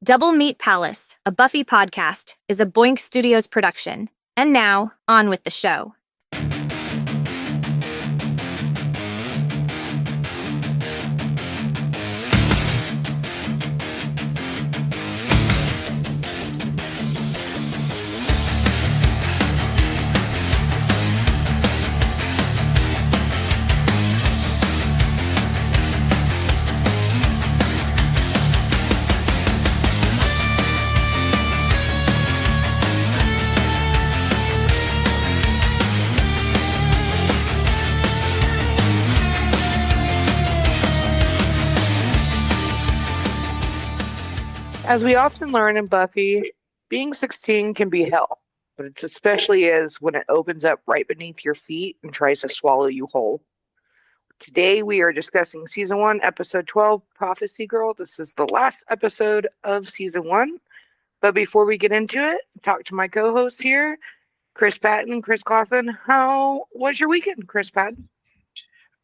Double Meat Palace, a Buffy podcast, is a Boink Studios production. And now, on with the show. As we often learn in Buffy, being 16 can be hell, but it especially is when it opens up right beneath your feet and tries to swallow you whole. Today we are discussing Season 1, Episode 12, Prophecy Girl. This is the last episode of Season 1. But before we get into it, talk to my co-hosts here, Chris Patton, Chris Coughlin. How was your weekend, Chris Patton?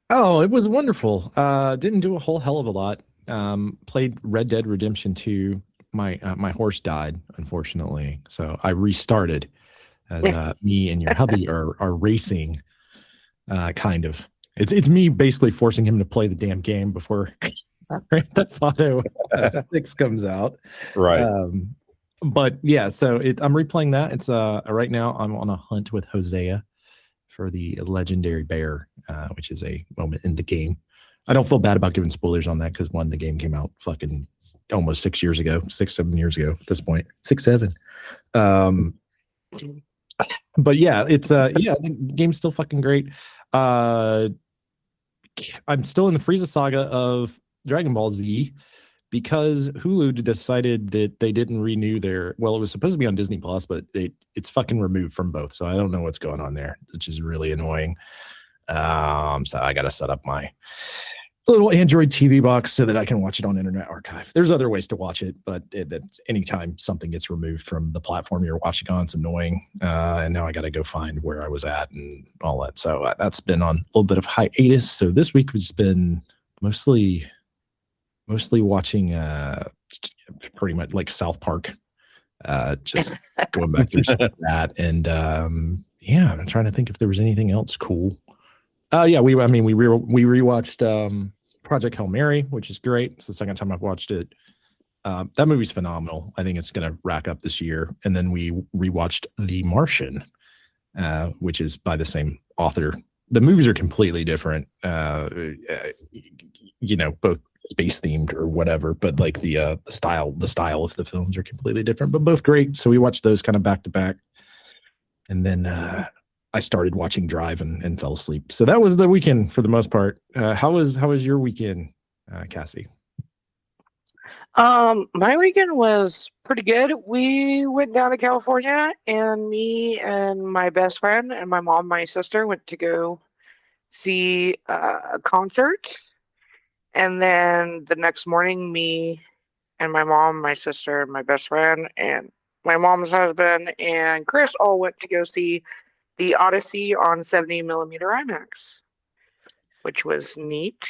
Oh, it was wonderful. Didn't do a whole hell of a lot. Played Red Dead Redemption 2. My horse died, unfortunately, so I restarted. Me and your hubby are racing, kind of. It's me basically forcing him to play the damn game before Grand Theft Auto 6 comes out. Right. But yeah, so I'm replaying that. It's right now I'm on a hunt with Hosea for the legendary bear, which is a moment in the game. I don't feel bad about giving spoilers on that because the game came out fucking almost 7 years ago at this point. 6, 7. But yeah, it's the game's still fucking great. I'm still in the Frieza saga of Dragon Ball Z because Hulu decided that they didn't renew it was supposed to be on Disney Plus, but it's fucking removed from both. So I don't know what's going on there, which is really annoying. So I got to set up my little Android TV box so that I can watch it on Internet Archive. There's other ways to watch it, but that's anytime something gets removed from the platform you're watching on, it's annoying. And now I got to go find where I was at and all that. So that's been on a little bit of hiatus. So this week has been mostly watching pretty much like South Park. Just going back through some of that. And I'm trying to think if there was anything else cool. We rewatched Project Hail Mary, which is great. It's the second time I've watched it. That movie's phenomenal. I think it's going to rack up this year. And then we rewatched The Martian, which is by the same author. The movies are completely different, both space themed or whatever, but like the style of the films are completely different, but both great. So we watched those kind of back to back. And then I started watching Drive and fell asleep. So that was the weekend for the most part. How was your weekend, Cassie? My weekend was pretty good. We went down to California, and me and my best friend and my mom, my sister went to go see a concert. And then the next morning, me and my mom, my sister, my best friend, and my mom's husband and Chris all went to go see The Odyssey on 70mm IMAX, which was neat.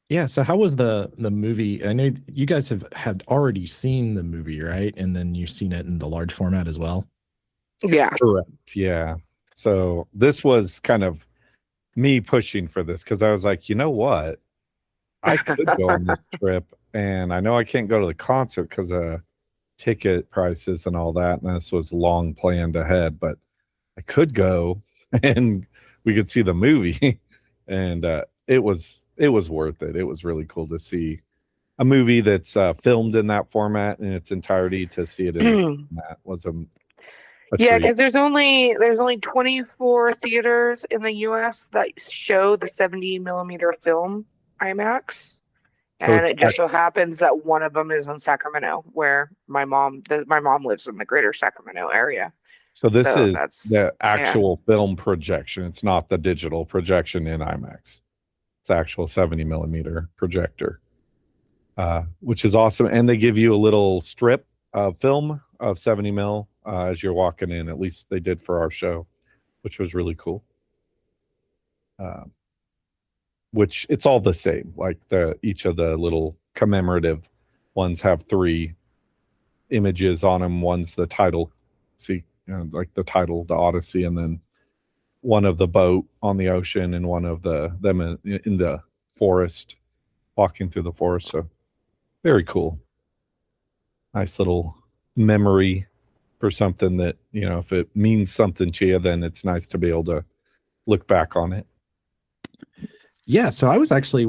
Yeah, so how was the movie? I know you guys had already seen the movie, right? And then you've seen it in the large format as well? Yeah. Correct. Yeah. So this was kind of me pushing for this because I was like, you know what? I could go on this trip, and I know I can't go to the concert because of ticket prices and all that, and this was long planned ahead, but I could go and we could see the movie, and it was worth it. It was really cool to see a movie that's filmed in that format in its entirety. To see it in that was a yeah, treat. because there's only 24 theaters in the U.S. that show the 70mm film IMAX, and it just so happens that one of them is in Sacramento, where my mom lives in the greater Sacramento area. So is the actual film projection. It's not the digital projection in IMAX. It's actual 70mm projector, which is awesome. And they give you a little strip of film of 70mm as you're walking in. At least they did for our show, which was really cool. Which it's all the same, like each of the little commemorative Ones have 3 images on them. One's the title, like the title, the Odyssey, and then one of the boat on the ocean, and one of them in the forest, walking through the forest. So very cool. Nice little memory for something that, if it means something to you, then it's nice to be able to look back on it. Yeah, so we were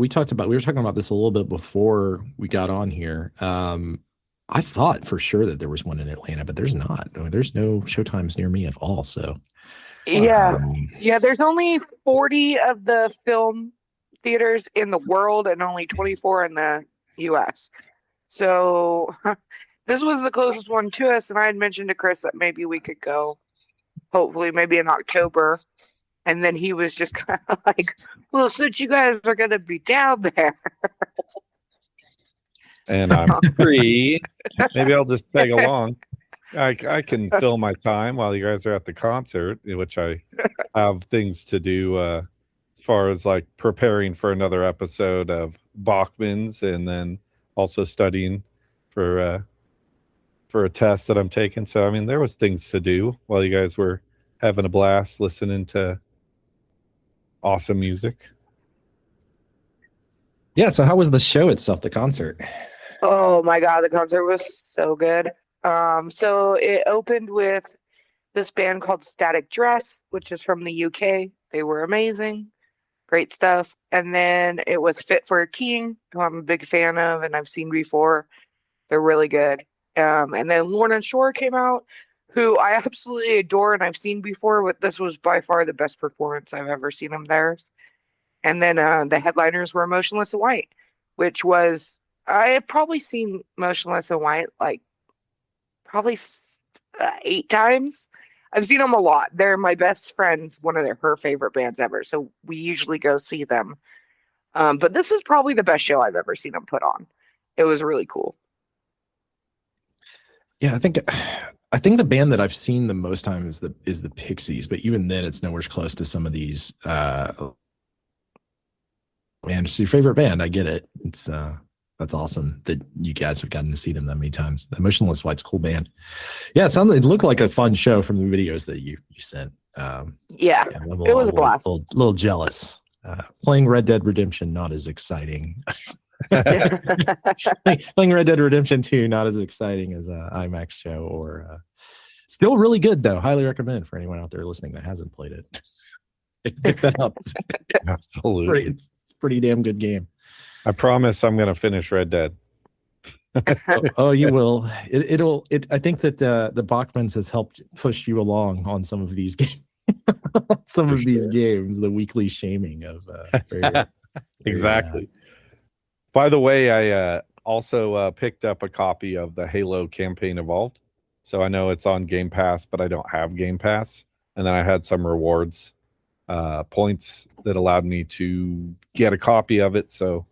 talking about this a little bit before we got on here. I thought for sure that there was one in Atlanta, but there's not. I mean, there's no showtimes near me at all. So Yeah. There's only 40 of the film theaters in the world and only 24 in the US. So this was the closest one to us, and I had mentioned to Chris that maybe we could go, hopefully maybe in October. And then he was just kind of like, well, since you guys are going to be down there. And I'm free. Maybe I'll just tag along. I can fill my time while you guys are at the concert, which I have things to do as far as like preparing for another episode of Bachman's, and then also studying for a test that I'm taking. So, I mean, there was things to do while you guys were having a blast listening to awesome music. Yeah, so how was the show itself, the concert? Oh my God, the concert was so good. So it opened with this band called Static Dress, which is from the UK. They were amazing. Great stuff. And then it was Fit for a King, who I'm a big fan of and I've seen before. They're really good. And then Lorna Shore came out, who I absolutely adore and I've seen before, but this was by far the best performance I've ever seen of theirs. And then the headliners were Motionless in White, which was, I have probably seen Motionless in White like probably 8 times. I've seen them a lot. They're my best friend's, one of her favorite bands ever. So we usually go see them. But this is probably the best show I've ever seen them put on. It was really cool. Yeah, I think the band that I've seen the most time is the Pixies, but even then it's nowhere close to some of these. Man, it's your favorite band. I get it. It's that's awesome that you guys have gotten to see them that many times. The Motionless White's a cool band. Yeah, it looked like a fun show from the videos that you sent. Yeah, it was a blast. Little jealous. Playing Red Dead Redemption, not as exciting. Playing Red Dead Redemption 2, not as exciting as an IMAX show, or still really good though. Highly recommend for anyone out there listening that hasn't played it. Pick that up. Absolutely, it's a pretty damn good game. I promise I'm going to finish Red Dead. Oh, you will. I think that the Bachmans has helped push you along on some of these games. These games, the weekly shaming of exactly. By the way, I also picked up a copy of the Halo Campaign Evolved. So I know it's on Game Pass, but I don't have Game Pass. And then I had some rewards points that allowed me to get a copy of it. So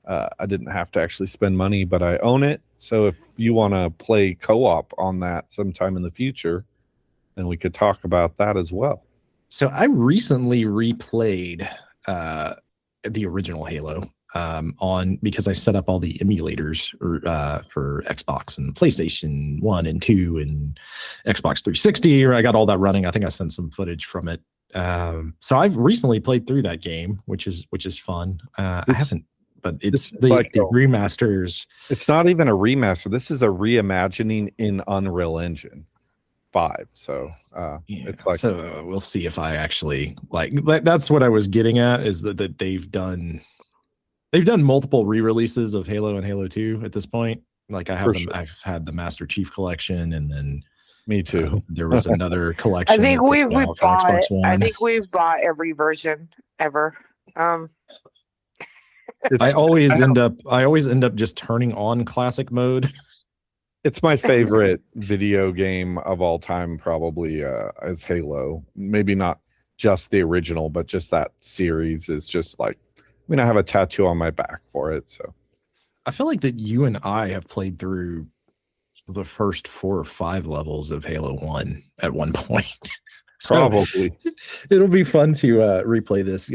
I didn't have to actually spend money, but I own it. So if you want to play co-op on that sometime in the future, then we could talk about that as well. So I recently replayed the original Halo because I set up all the emulators for Xbox and PlayStation 1 and 2 and Xbox 360, or I got all that running. I think I sent some footage from it. So I've recently played through that game, which is fun. I haven't, but it's the remasters. It's not even a remaster. This is a reimagining in Unreal Engine 5. So it's like, so we'll see if I actually like. That's what I was getting at, is that they've done multiple re-releases of Halo and Halo 2 at this point. Like I have them. Sure. I've had the Master Chief Collection, and then me too. There was another collection. I think we've bought every version ever. I always end up just turning on classic mode. It's my favorite video game of all time, probably, as Halo. Maybe not just the original, but just that series is just like, I mean, I have a tattoo on my back for it. So I feel like that you and I have played through the first 4 or 5 levels of Halo 1 at one point. Probably. It'll be fun to replay this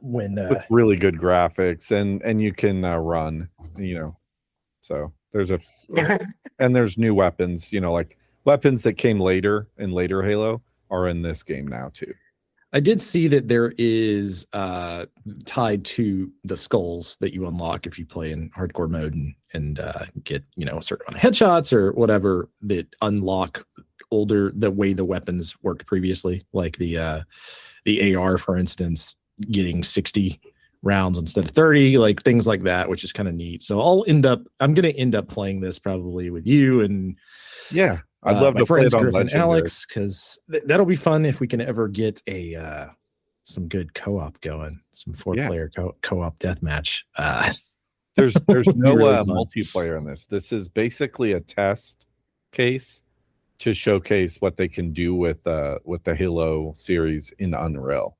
when with really good graphics and you can run, so There's and there's new weapons, like weapons that came later in later Halo are in this game now too. I did see that there is tied to the skulls that you unlock if you play in hardcore mode and get a certain amount of headshots or whatever that unlock the way the weapons worked previously, like the AR, for instance, getting 60 rounds instead of 30, like things like that, which is kind of neat. So I'm going to end up playing this probably with you and yeah. I'd love to play it on Griffin, Legendary. Alex, because that'll be fun if we can ever get some good co-op going, some 4-player co-op deathmatch. There's no really multiplayer in this. This is basically a test case to showcase what they can do with the Halo series in Unreal.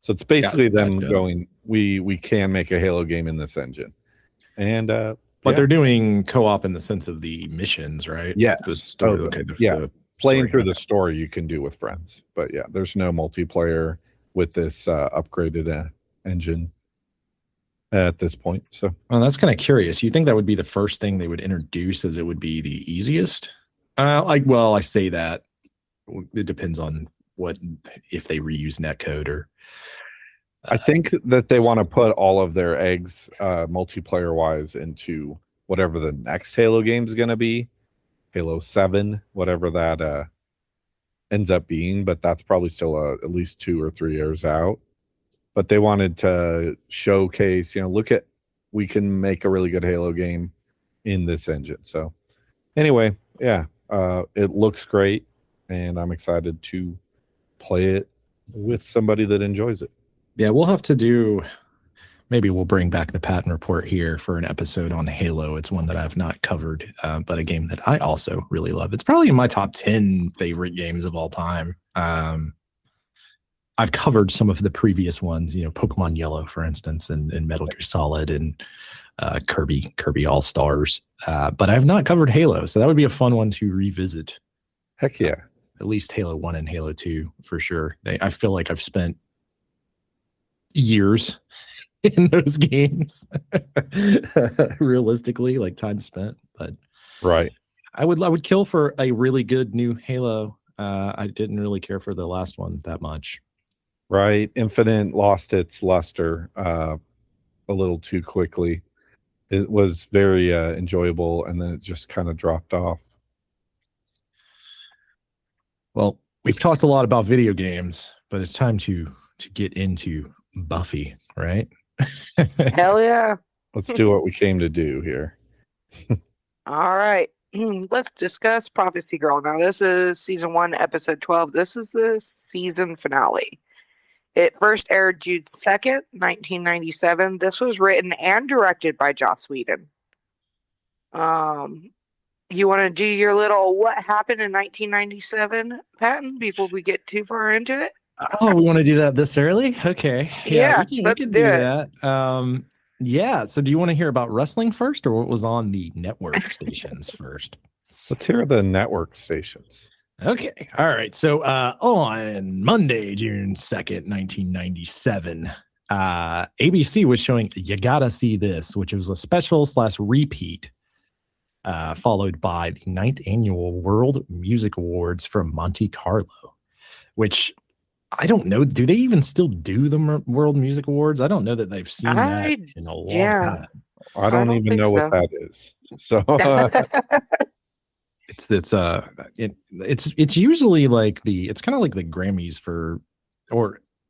So it's basically them going, we can make a Halo game in this engine, and but they're doing co-op in the sense of the missions, right? Yeah. Playing through the story you can do with friends. But yeah, there's no multiplayer with this upgraded engine at this point. So that's kind of curious. You think that would be the first thing they would introduce, as it would be the easiest? I say that it depends on if they reuse netcode or. I think that they want to put all of their eggs multiplayer wise into whatever the next Halo game is going to be, Halo 7, whatever that ends up being. But that's probably still at least 2 or 3 years out. But they wanted to showcase, we can make a really good Halo game in this engine. So anyway, yeah, it looks great, and I'm excited to play it with somebody that enjoys it. Yeah, we'll have to maybe we'll bring back the Patton Report here for an episode on Halo. It's one that I've not covered, but a game that I also really love. It's probably in my top 10 favorite games of all time. I've covered some of the previous ones, Pokemon Yellow, for instance, and Metal Gear Solid and Kirby All-Stars. But I've not covered Halo, so that would be a fun one to revisit. Heck yeah. At least Halo 1 and Halo 2, for sure. I feel like I've spent years in those games realistically, like time spent, but right. I would kill for a really good new Halo. I didn't really care for the last one that much. Right. Infinite lost its luster a little too quickly. It was very enjoyable, and then it just kind of dropped off. Well, we've talked a lot about video games, but it's time to get into Buffy, right? Hell yeah. Let's do what we came to do here. All right. Let's discuss Prophecy Girl. Now, this is season 1, episode 12. This is the season finale. It first aired June 2nd, 1997. This was written and directed by Joss Whedon. You want to do your little what happened in 1997, Patton, before we get too far into it? Oh, we want to do that this early? Okay. Yeah, we let's can do it. that. Yeah. So do you want to hear about wrestling first, or what was on the network stations first? Let's hear the network stations. Okay. All right. So on Monday, June 2nd, 1997, ABC was showing You Gotta See This, which was a special / repeat, followed by the 9th annual World Music Awards from Monte Carlo, which I don't know. Do they even still do the World Music Awards? I don't know that they've seen that in a long time. I don't even know what that is. So it's usually like it's kind of like the Grammys do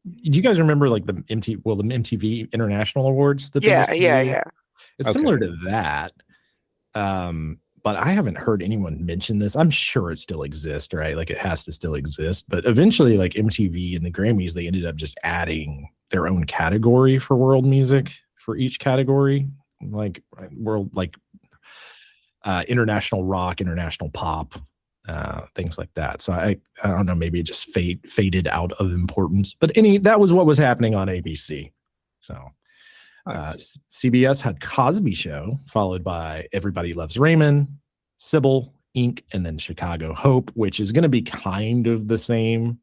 you guys remember like the MTV International Awards that yeah. It's similar to that. But I haven't heard anyone mention this. I'm sure it still exists, right? Like it has to still exist. But eventually, like MTV and the Grammys, they ended up just adding their own category for world music for each category, like world, like international rock, international pop, things like that. So I don't know, maybe it just faded out of importance. But that was what was happening on ABC. So. CBS had Cosby Show, followed by Everybody Loves Raymond, Sybil, Inc., and then Chicago Hope, which is going to be kind of the same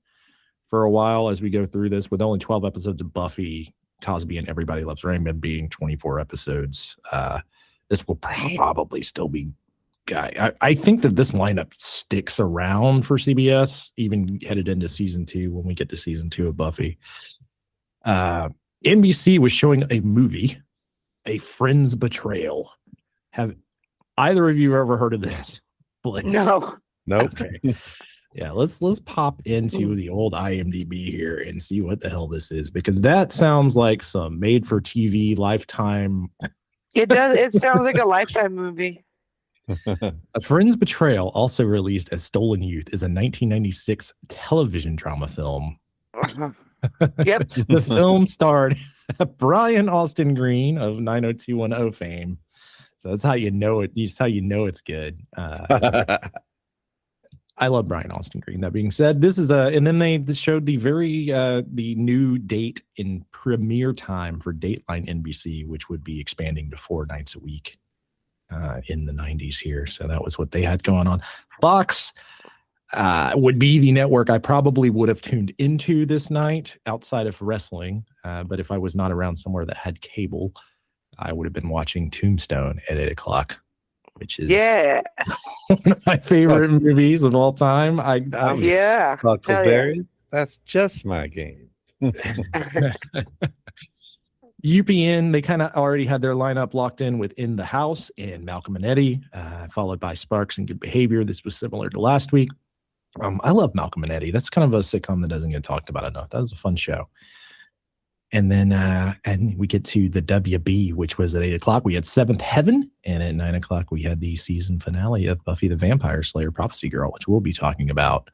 for a while as we go through this, with only 12 episodes of Buffy, Cosby, and Everybody Loves Raymond being 24 episodes this will probably still be. I think that this lineup sticks around for CBS, even headed into season 2 when we get to season 2 of Buffy. NBC was showing a movie, A Friend's Betrayal. Have either of you ever heard of this? Blake? No. Nope. Okay. Yeah, let's pop into the old IMDb here and see what the hell this is, because that sounds like some made-for-TV Lifetime. It does. It sounds like a Lifetime movie. A Friend's Betrayal, also released as Stolen Youth, is a 1996 television drama film. Yep. The film starred Brian Austin Green of 90210 fame. So that's how you know it. That's how you know it's good. I love Brian Austin Green. That being said, this is and then they showed the new date in premiere time for Dateline NBC, which would be expanding to 4 nights a week in the 90s here. So that was what they had going on. Fox would be the network I probably would have tuned into this night outside of wrestling. But if I was not around somewhere that had cable, I would have been watching Tombstone at 8 o'clock, which is one of my favorite movies of all time. Huckleberry, that's just my game. UPN, they kind of already had their lineup locked in with In the House and Malcolm and Eddie, followed by Sparks and Good Behavior. This was similar to last week. I love Malcolm and Eddie. That's kind of a sitcom that doesn't get talked about enough. That was a fun show. And then and we get to the WB, which was at 8 o'clock. We had Seventh Heaven, and at 9 o'clock we had the season finale of Buffy the Vampire Slayer Prophecy Girl, which we'll be talking about.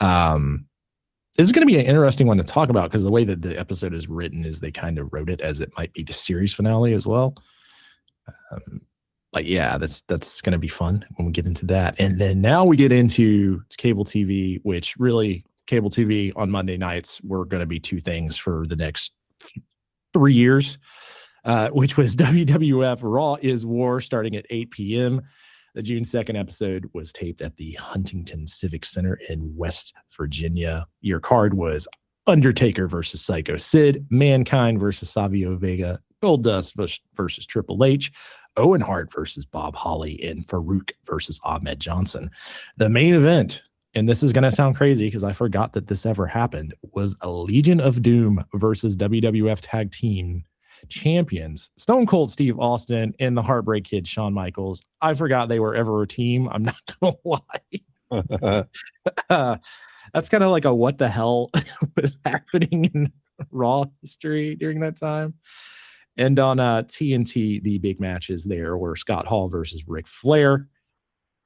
This is going to be an interesting one to talk about because the way that the episode is written is they kind of wrote it as it might be the series finale as well. But yeah, that's going to be fun when we get into that. And then now we get into cable TV, which really cable TV on Monday nights were going to be two things for the next 3 years, which was WWF Raw is War starting at 8 p.m. The June 2nd episode was taped at the Huntington Civic Center in West Virginia. Your card was Undertaker versus Psycho Sid, Mankind versus Savio Vega, Goldust versus Triple H, Owen Hart versus Bob Holly, and Farouk versus Ahmed Johnson. The main event, and this is going to sound crazy because I forgot that this ever happened, was a Legion of Doom versus WWF Tag Team Champions Stone Cold Steve Austin and the Heartbreak Kid Shawn Michaels. I forgot they were ever a team. I'm not gonna lie. That's kind of like a what the hell was happening in Raw history during that time. And on TNT, the big matches there were Scott Hall versus Ric Flair,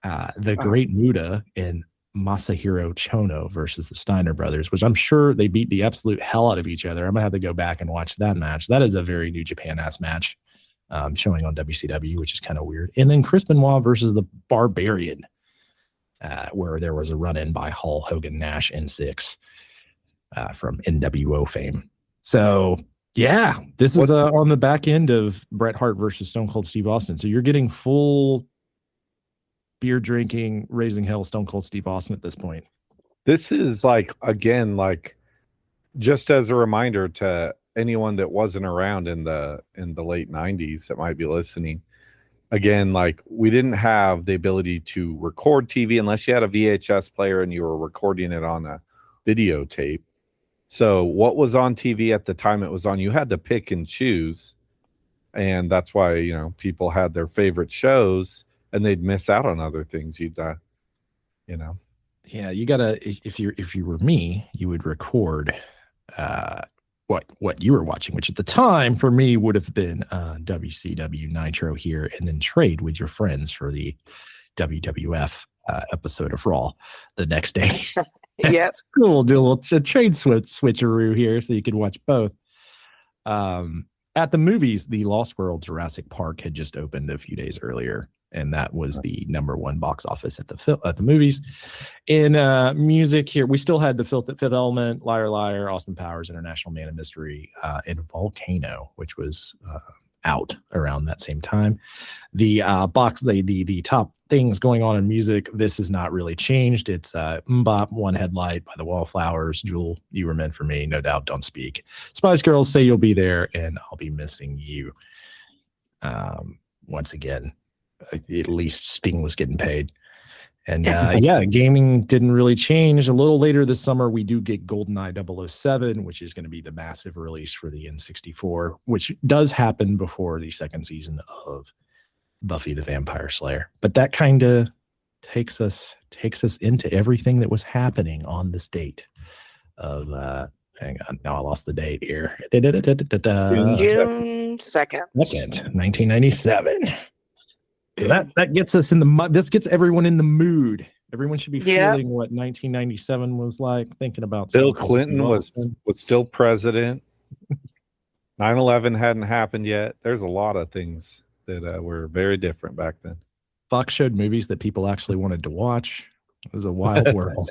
the Great Muta and Masahiro Chono versus the Steiner brothers, which I'm sure they beat the absolute hell out of each other. I'm gonna have to go back and watch that match. That is a very New Japan ass match, showing on WCW, which is kind of weird. And then Chris Benoit versus the Barbarian, where there was a run-in by Hall, Hogan, Nash, and Six from NWO fame. So yeah, this is on the back end of Bret Hart versus Stone Cold Steve Austin. So you're getting full beer drinking, raising hell Stone Cold Steve Austin at this point. This is like, again, like just as a reminder to anyone that wasn't around in the late 90s that might be listening. Again, like we didn't have the ability to record TV unless you had a VHS player and you were recording it on a videotape. So what was on TV at the time it was on, you had to pick and choose. And that's why, you know, people had their favorite shows and they'd miss out on other things. You'd, you know. Yeah, you gotta. If you were me, you would record what you were watching, which at the time for me would have been WCW Nitro here, and then trade with your friends for the WWF episode of Raw the next day. Yeah, it's cool. Do a little trade switcheroo here, so you could watch both. At the movies, the Lost World Jurassic Park had just opened a few days earlier, and that was the #1 box office at the movies. In music here, we still had the Fifth Element, Liar Liar, Austin Powers, International Man of Mystery, and Volcano, which was out around that same time. The the top things going on in music, this has not really changed. It's Mbop, One Headlight by the Wallflowers, Jewel, You Were Meant for Me, No Doubt, Don't Speak, Spice Girls, Say You'll Be There, and I'll Be Missing You. once again. At least Sting was getting paid. And yeah, gaming didn't really change. A little later this summer, we do get GoldenEye 007, which is going to be the massive release for the N64, which does happen before the second season of Buffy the Vampire Slayer. But that kind of takes us into everything that was happening on this date of hang on, now I lost the date here. June 2nd. 1997. So that gets us in the this gets everyone in the mood. Everyone should be feeling what 1997 was like, thinking about Bill Clinton was still president. 9/11 hadn't happened yet. There's a lot of things that were very different back then. Fox showed movies that people actually wanted to watch. It was a wild world.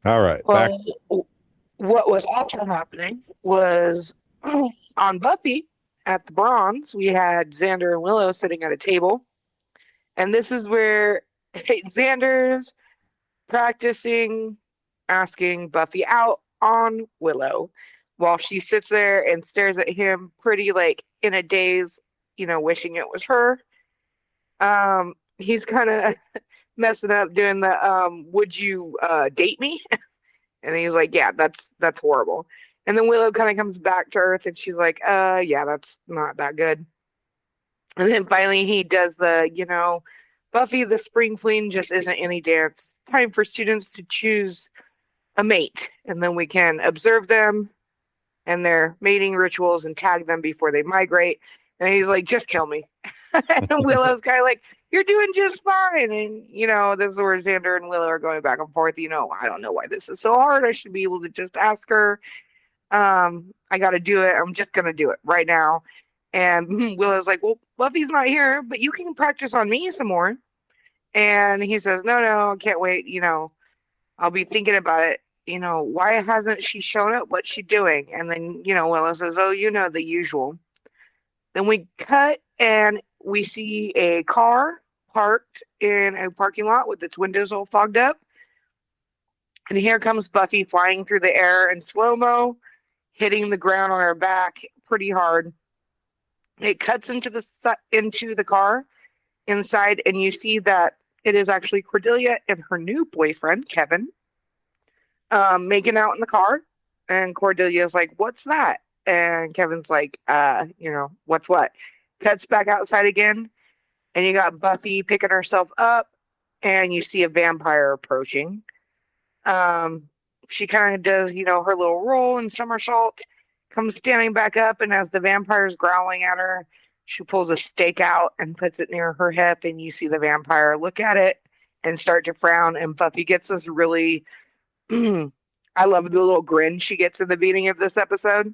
All right. Well, what was also happening was on Buffy at the Bronze, we had Xander and Willow sitting at a table. And this is where Xander's practicing asking Buffy out on Willow while she sits there and stares at him pretty like in a daze, wishing it was her. He's kind of messing up doing the would you date me? And he's like, yeah, that's horrible. And then Willow kind of comes back to earth and she's like, yeah, that's not that good. And then finally he does the, Buffy the Spring Queen just isn't any dance. Time for students to choose a mate. And then we can observe them and their mating rituals and tag them before they migrate. And he's like, just kill me. And Willow's kind of like, you're doing just fine. And, this is where Xander and Willow are going back and forth. I don't know why this is so hard. I should be able to just ask her. I got to do it. I'm just going to do it right now. And Willow's like, well, Buffy's not here, but you can practice on me some more. And he says, no, I can't wait. I'll be thinking about it. Why hasn't she shown up? What's she doing? And then, Willow says, oh, the usual. Then we cut and we see a car parked in a parking lot with its windows all fogged up. And here comes Buffy flying through the air in slow-mo, hitting the ground on her back pretty hard. It cuts into the car inside, and you see that it is actually Cordelia and her new boyfriend, Kevin, making out in the car. And Cordelia's like, what's that? And Kevin's like, what's what? Cuts back outside again, and you got Buffy picking herself up, and you see a vampire approaching. She kind of does, her little roll and somersault, comes standing back up, and as the vampire's growling at her, she pulls a stake out and puts it near her hip, and you see the vampire look at it and start to frown, and Buffy gets this really, I love the little grin she gets in the beginning of this episode.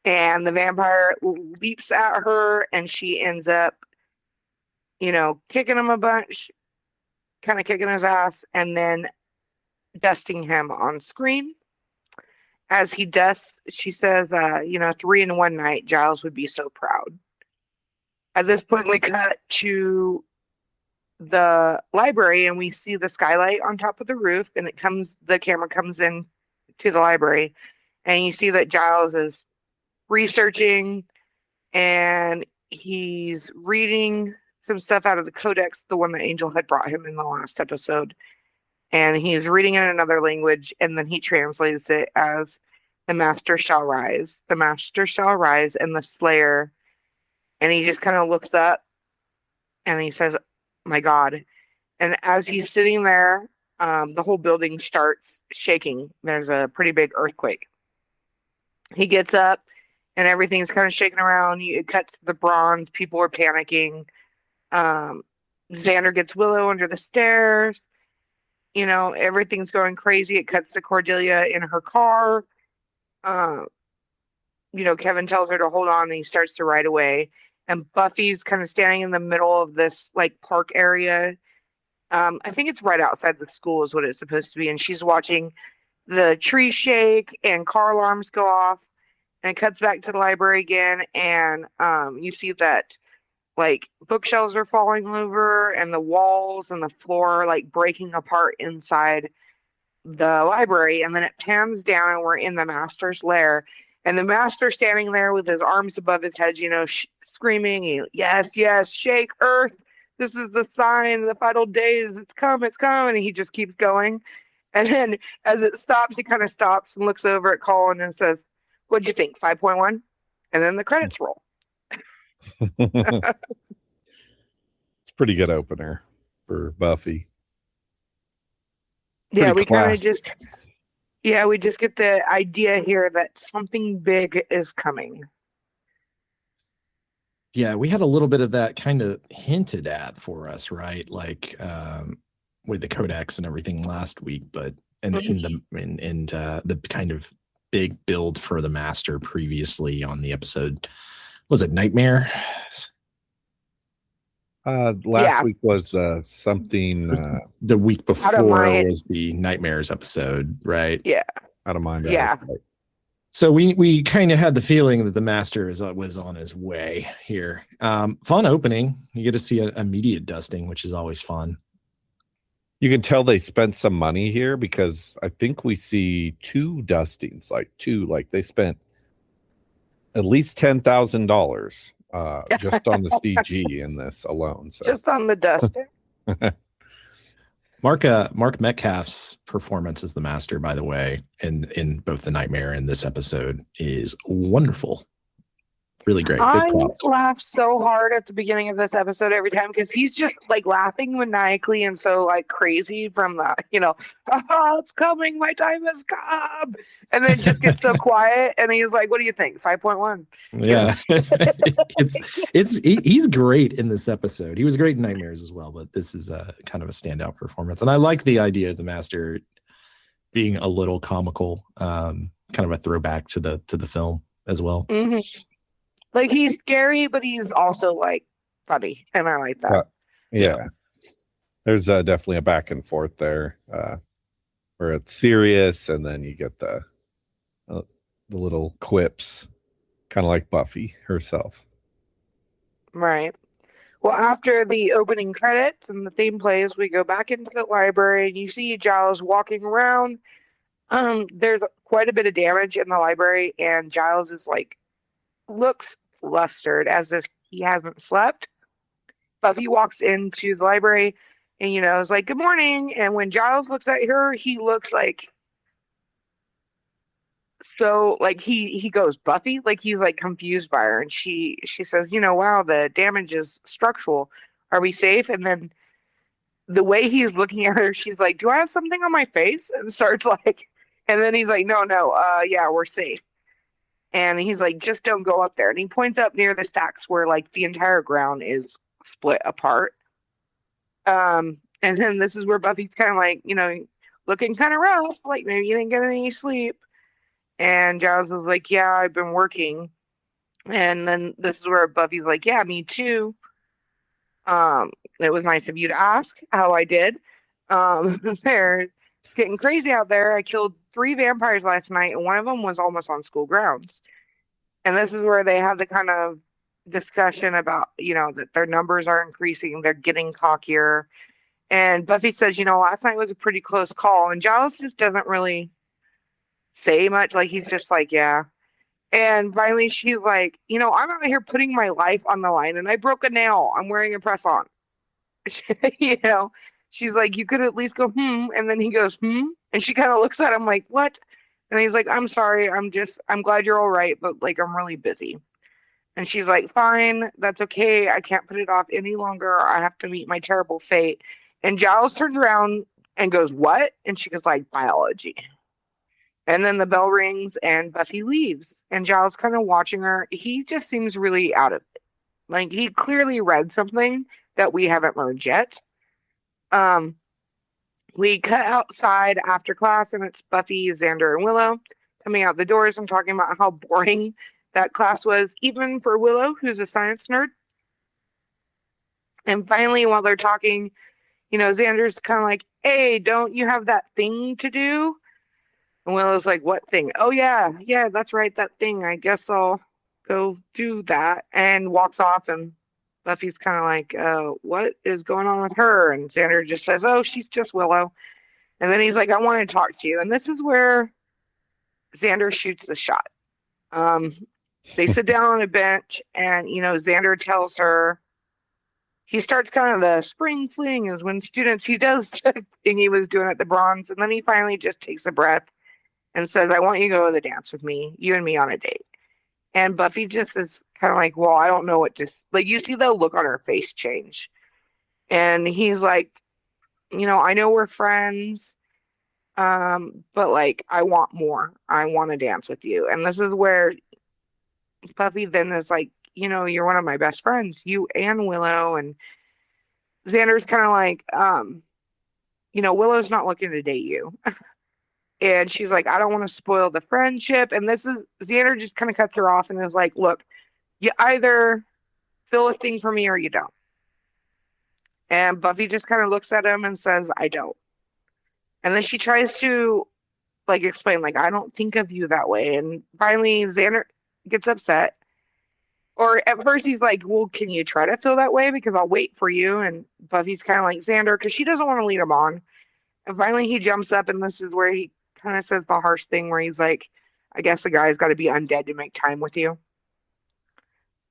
And the vampire leaps at her, and she ends up, kicking him a bunch, kind of kicking his ass, and then dusting him on screen. As he dusts, she says, 3 in one night, Giles would be so proud. At this point, we cut to the library, and we see the skylight on top of the roof, and the camera comes in to the library, and you see that Giles is researching, and he's reading some stuff out of the codex, the one that Angel had brought him in the last episode, and he's reading in another language, and then he translates it as the master shall rise, and the slayer. And he just kind of looks up and he says, my God. And as he's sitting there, the whole building starts shaking. There's a pretty big earthquake. He gets up and everything's kind of shaking around. It cuts to the Bronze. People are panicking. Xander gets Willow under the stairs. Everything's going crazy. It cuts to Cordelia in her car. Kevin tells her to hold on, and he starts to ride away. And Buffy's kind of standing in the middle of this park area. I think it's right outside the school is what it's supposed to be. And she's watching the tree shake and car alarms go off. And it cuts back to the library again, and you see that bookshelves are falling over, and the walls and the floor are breaking apart inside the library. And then it pans down, and we're in the master's lair, And the master standing there with his arms above his head, screaming, yes, yes, shake earth. This is the sign, the final days. It's come, it's come. And he just keeps going. And then as it stops, he kind of stops and looks over at Colin and says, what'd you think, 5.1? And then the credits roll. It's a pretty good opener for Buffy. Yeah, Pretty we kind of classic. we just get the idea here that something big is coming. Yeah, we had a little bit of that kind of hinted at for us, right? Like with the codex and everything last week, but and the kind of big build for the master previously on the episode. Was it Nightmare? Last week was something the week Out of before Mind. was the Nightmares episode, right? Yeah. out of mind. Yeah. So we kind of had the feeling that the master was on his way here. Fun opening. You get to see a immediate dusting, which is always fun. You can tell they spent some money here because I think we see two dustings, like they spent at least $10,000 just on the CG in this alone. So Just on the dusting. Mark Metcalf's performance as the master, by the way, in both the Nightmare and this episode is wonderful. Really great. I Good props. laugh so hard at the beginning of this episode every time because he's just like laughing maniacally and so like crazy from the, it's coming, my time has come. And then just gets so quiet and he's like, what do you think? 5.1. Yeah. He's great in this episode. He was great in Nightmares as well, but this is a kind of a standout performance. And I like the idea of the master being a little comical, kind of a throwback to the film as well. Mm-hmm. Like he's scary, but he's also like funny, and I like that. yeah. There's definitely a back and forth there where it's serious, and then you get the little quips, kind of like Buffy herself. Right. Well, after the opening credits and the theme plays, we go back into the library, and you see Giles walking around. There's quite a bit of damage in the library, and Giles is looks flustered as if he hasn't slept. Buffy walks into the library and is like, good morning. And when Giles looks at her, he looks like he goes, Buffy, like he's like confused by her. And she says, wow, the damage is structural. Are we safe? And then the way he's looking at her, she's like, do I have something on my face? And starts and then he's like, no, yeah, we're safe. And he's like, just don't go up there. And he points up near the stacks where the entire ground is split apart. And then this is where Buffy's kind of looking kind of rough, like maybe you didn't get any sleep. And Giles is like, yeah, I've been working. And then this is where Buffy's like, yeah, me too. It was nice of you to ask how I did. It's getting crazy out there. I killed 3 vampires last night, and one of them was almost on school grounds. And this is where they have the kind of discussion about, that their numbers are increasing. They're getting cockier. And Buffy says, last night was a pretty close call. And Giles just doesn't really say much. He's just like, yeah. And finally, she's like, I'm out here putting my life on the line, and I broke a nail. I'm wearing a press on. She's like, you could at least go, and then he goes, and she kind of looks at him like, what? And he's like, I'm sorry, I'm glad you're all right, but I'm really busy. And she's like, fine, that's okay, I can't put it off any longer, I have to meet my terrible fate. And Giles turns around and goes, what? And she goes biology. And then the bell rings and Buffy leaves, and Giles kind of watching her. He just seems really out of it. He clearly read something that we haven't learned yet. We cut outside after class, and it's Buffy, Xander, and Willow coming out the doors and talking about how boring that class was, even for Willow, who's a science nerd. And finally, while they're talking, Xander's kind of like, hey, don't you have that thing to do? And Willow's like, what thing? Oh, yeah, that's right, that thing. I guess I'll go do that. And walks off, and Buffy's kind of like, what is going on with her? And Xander just says, oh, she's just Willow. And then he's like, I want to talk to you. And this is where Xander shoots the shot. They sit down on a bench, and Xander tells her he starts kind of the spring fling is when students he does the thing he was doing at the bronze, and then he finally just takes a breath and says, "I want you to go to the dance with me, you and me on a date." And Buffy just is kind of like, "Well, I don't know what to like." You see the look on her face change, and he's like, "I know we're friends, but like, I want more. I want to dance with you." And this is where Buffy then is like, "You're one of my best friends, you and Willow." And Xander's kind of like, "Willow's not looking to date you." And she's like, "I don't want to spoil the friendship." And this is Xander just kind of cuts her off and is like, "Look, you either feel a thing for me or you don't." And Buffy just kind of looks at him and says, "I don't." And then she tries to like explain, like, "I don't think of you that way." And finally Xander gets upset. Or at first he's like, "Well, can you try to feel that way? Because I'll wait for you." And Buffy's kind of like, "Xander," because she doesn't want to lead him on. And finally he jumps up, and this is where he kind of says the harsh thing where he's like, "I guess a guy's got to be undead to make time with you."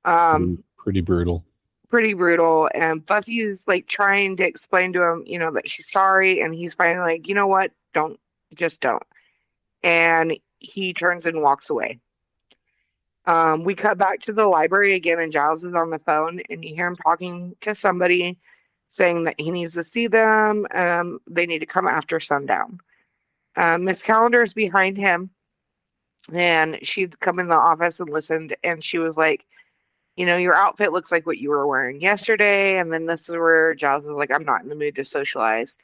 Pretty brutal. Pretty brutal. And Buffy's like trying to explain to him, that she's sorry. And he's finally like, "You know what? Just don't." And he turns and walks away. We cut back to the library again, and Giles is on the phone, and you hear him talking to somebody saying that he needs to see them. They need to come after sundown. Miss Calendar's behind him, and she'd come in the office and listened, and she was like, "Your outfit looks like what you were wearing yesterday." And then this is where Giles is like, "I'm not in the mood to socialize."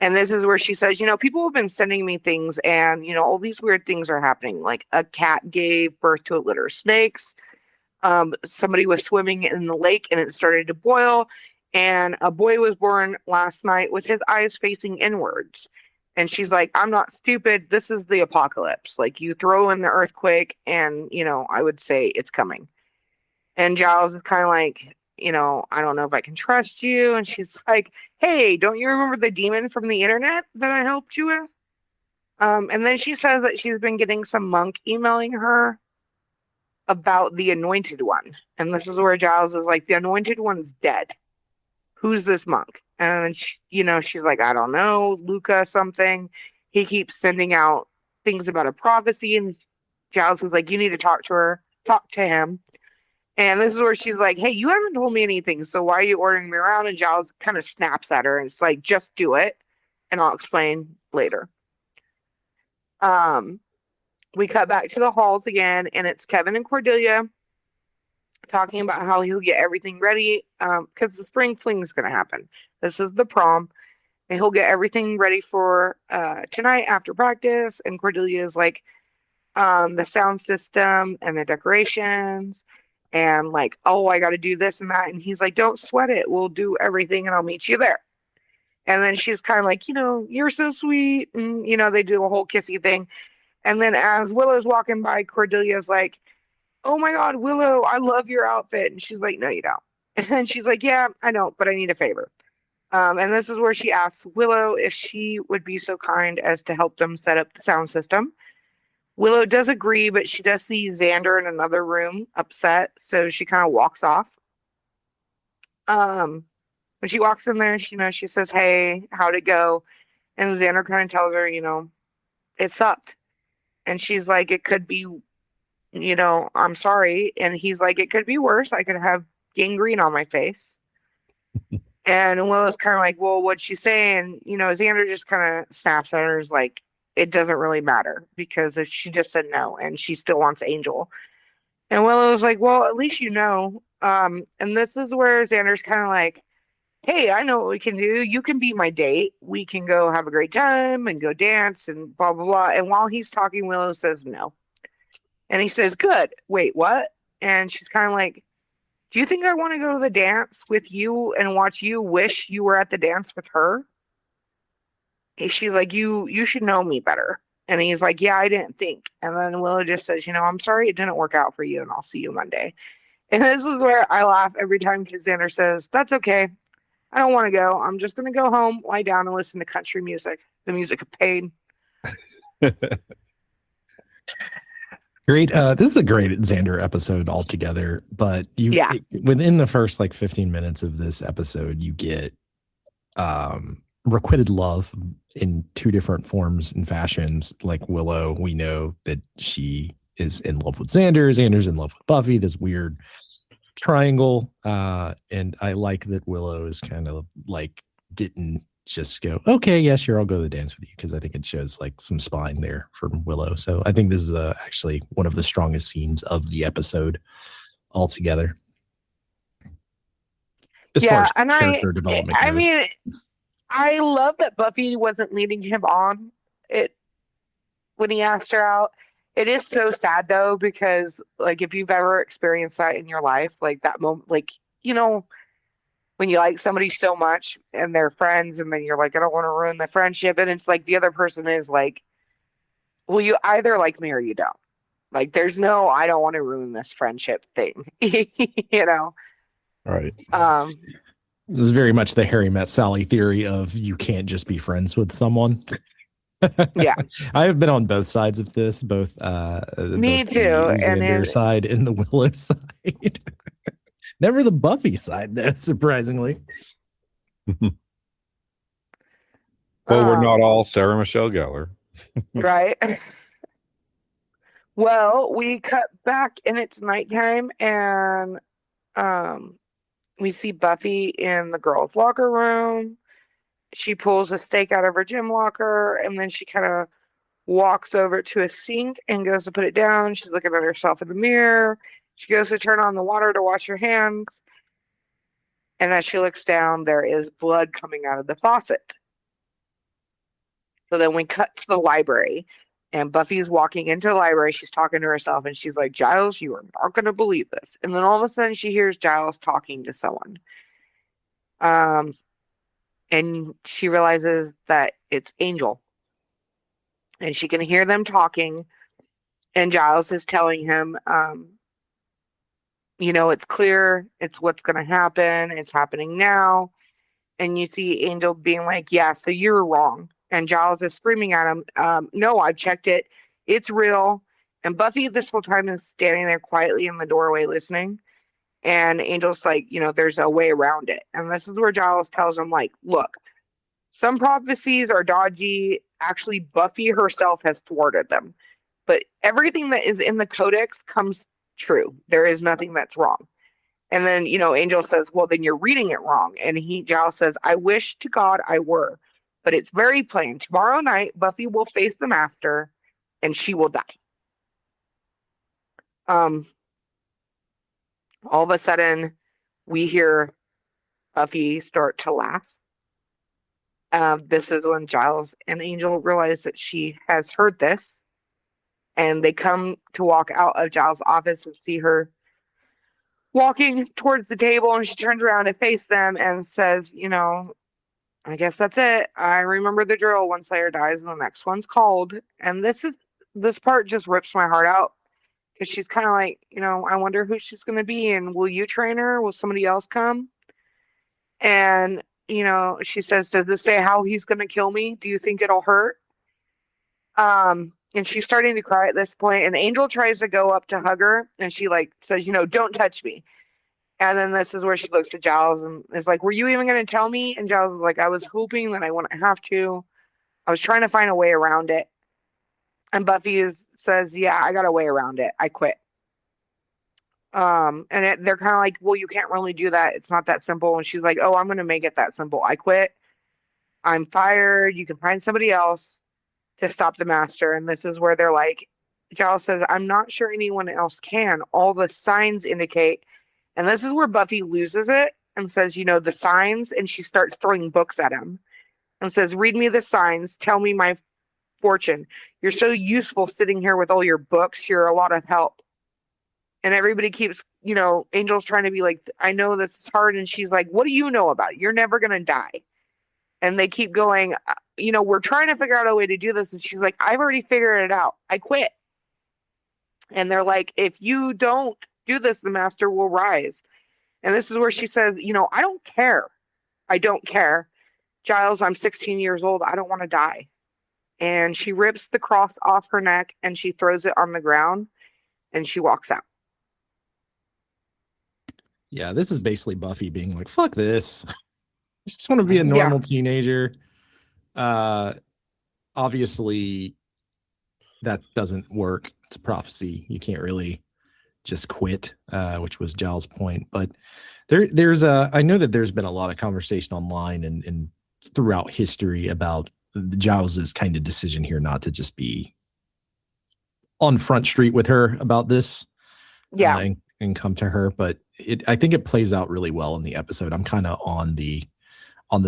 And this is where she says, "People have been sending me things, and, all these weird things are happening. Like a cat gave birth to a litter of snakes. Somebody was swimming in the lake and it started to boil. And a boy was born last night with his eyes facing inwards." And she's like, "I'm not stupid. This is the apocalypse. Like, you throw in the earthquake and, I would say it's coming." And Giles is kind of like, "I don't know if I can trust you." And she's like, "Hey, don't you remember the demon from the internet that I helped you with?" And then she says that she's been getting some monk emailing her about the anointed one. And this is where Giles is like, "The anointed one's dead. Who's this monk?" And she's like, "I don't know, Luca something. He keeps sending out things about a prophecy." And Giles is like, "You need to talk to him." And this is where she's like, "Hey, you haven't told me anything, so why are you ordering me around?" And Giles kind of snaps at her, and it's like, "Just do it, and I'll explain later." We cut back to the halls again, and it's Kevin and Cordelia talking about how he'll get everything ready, because the spring fling is going to happen. This is the prom, and he'll get everything ready for tonight after practice. And Cordelia is like, the sound system and the decorations. And like, "Oh, I got to do this and that." And he's like, "Don't sweat it. We'll do everything and I'll meet you there." And then she's kind of like, "You're so sweet." And, they do a whole kissy thing. And then as Willow's walking by, Cordelia's like, "Oh my God, Willow, I love your outfit." And she's like, "No, you don't." And she's like, "Yeah, I know, but I need a favor." And this is where she asks Willow if she would be so kind as to help them set up the sound system. Willow does agree, but she does see Xander in another room upset, so she kind of walks off. When she walks in there, she says, "Hey, how'd it go?" And Xander kind of tells her, it sucked. And she's like, "It could be, I'm sorry." And he's like, "It could be worse. I could have gangrene on my face." And Willow's kind of like, "Well, what'd she say?" And, Xander just kind of snaps at her, is like, "It doesn't really matter, because if she just said no and she still wants Angel." And Willow's like, "Well, at least you know." And this is where Xander's kind of like, "Hey, I know what we can do. You can be my date. We can go have a great time and go dance and blah, blah, blah." And while he's talking, Willow says no. And he says, "Good. Wait, what?" And she's kind of like, "Do you think I want to go to the dance with you and watch you wish you were at the dance with her?" And she's like, you should know me better." And he's like, "Yeah, I didn't think." And then Willow just says, "I'm sorry it didn't work out for you, and I'll see you Monday." And this is where I laugh every time, because Xander says, "That's okay. I don't want to go. I'm just going to go home, lie down, and listen to country music, the music of pain." Great. This is a great Xander episode altogether, but within the first like 15 minutes of this episode, you get requited love in two different forms and fashions. Like Willow, we know that she is in love with Xander. Xander's in love with Buffy, this weird triangle. And I like that Willow is kind of like didn't just go, okay, yeah, sure, I'll go to the dance with you, because I think it shows like some spine there from Willow. So I think this is actually one of the strongest scenes of the episode altogether. As far as character development goes. I mean, I love that Buffy wasn't leading him on when he asked her out. It is so sad though, because like if you've ever experienced that in your life, like that moment, like, you know, when you like somebody so much and they're friends, and then you're like, I don't want to ruin the friendship. And it's like the other person is like, well, you either like me or you don't. Like, there's no, I don't want to ruin this friendship thing, you know? Right. This is very much the Harry met Sally theory of you can't just be friends with someone. Yeah. I have been on both sides of this, both me both too, the and Xander side and the Willow side. Never the Buffy side, though, surprisingly. Well, we're not all Sarah Michelle Gellar. Right. Well, we cut back and it's nighttime, and we see Buffy in the girls' locker room. She pulls a steak out of her gym locker, and then she kind of walks over to a sink and goes to put it down. She's looking at herself in the mirror. She goes to turn on the water to wash her hands. And as she looks down, there is blood coming out of the faucet. So then we cut to the library, and Buffy's walking into the library. She's talking to herself, and she's like, Giles, you are not going to believe this. And then all of a sudden she hears Giles talking to someone. And she realizes that it's Angel. And she can hear them talking. And Giles is telling him, you know, it's clear, it's what's going to happen, it's happening now. And you see Angel being like, yeah, so you're wrong. And Giles is screaming at him, no, I've checked it, it's real. And Buffy this whole time is standing there quietly in the doorway listening. And Angel's like, you know, there's a way around it. And this is where Giles tells him, like, look, some prophecies are dodgy. Actually, Buffy herself has thwarted them. But everything that is in the codex comes true. There is nothing that's wrong. And then, you know, Angel says, well, then you're reading it wrong. And Giles says, I wish to God I were. But it's very plain. Tomorrow night, Buffy will face the Master, and she will die. All of a sudden, we hear Buffy start to laugh. This is when Giles and Angel realize that she has heard this. And they come to walk out of Giles' office and see her walking towards the table. And she turns around to face them and says, you know, I guess that's it. I remember the drill. One Slayer dies and the next one's called. And this part just rips my heart out. Because she's kind of like, you know, I wonder who she's going to be. And will you train her? Will somebody else come? And, you know, she says, does this say how he's going to kill me? Do you think it'll hurt? And she's starting to cry at this point, and Angel tries to go up to hug her, and she like says, you know, don't touch me. And then this is where she looks to Giles and is like, were you even going to tell me? And Giles is like, I was hoping that I wouldn't have to. I was trying to find a way around it. And Buffy says, yeah, I got a way around it. I quit. And they're kind of like, well, you can't really do that. It's not that simple. And she's like, oh, I'm going to make it that simple. I quit. I'm fired. You can find somebody else to stop the Master. And this is where they're like, Giles says, I'm not sure anyone else can. All the signs indicate. And this is where Buffy loses it and says, you know, the signs. And she starts throwing books at him and says, read me the signs. Tell me my fortune. You're so useful sitting here with all your books. You're a lot of help. And everybody keeps, you know, Angel's trying to be like, I know this is hard. And she's like, what do you know about it? You're never going to die. And they keep going, you know, we're trying to figure out a way to do this. And she's like, I've already figured it out. I quit. And they're like, if you don't do this, the Master will rise. And this is where she says, you know, I don't care. I don't care. Giles, I'm 16 years old. I don't want to die. And she rips the cross off her neck and she throws it on the ground. and she walks out. Yeah, this is basically Buffy being like, fuck this. I just want to be a normal teenager. Obviously, that doesn't work. It's a prophecy. You can't really just quit, which was Giles' point. But I know that there's been a lot of conversation online and throughout history about Giles's kind of decision here not to just be on Front Street with her about this. Yeah. And come to her. But I think it plays out really well in the episode. I'm kind of on the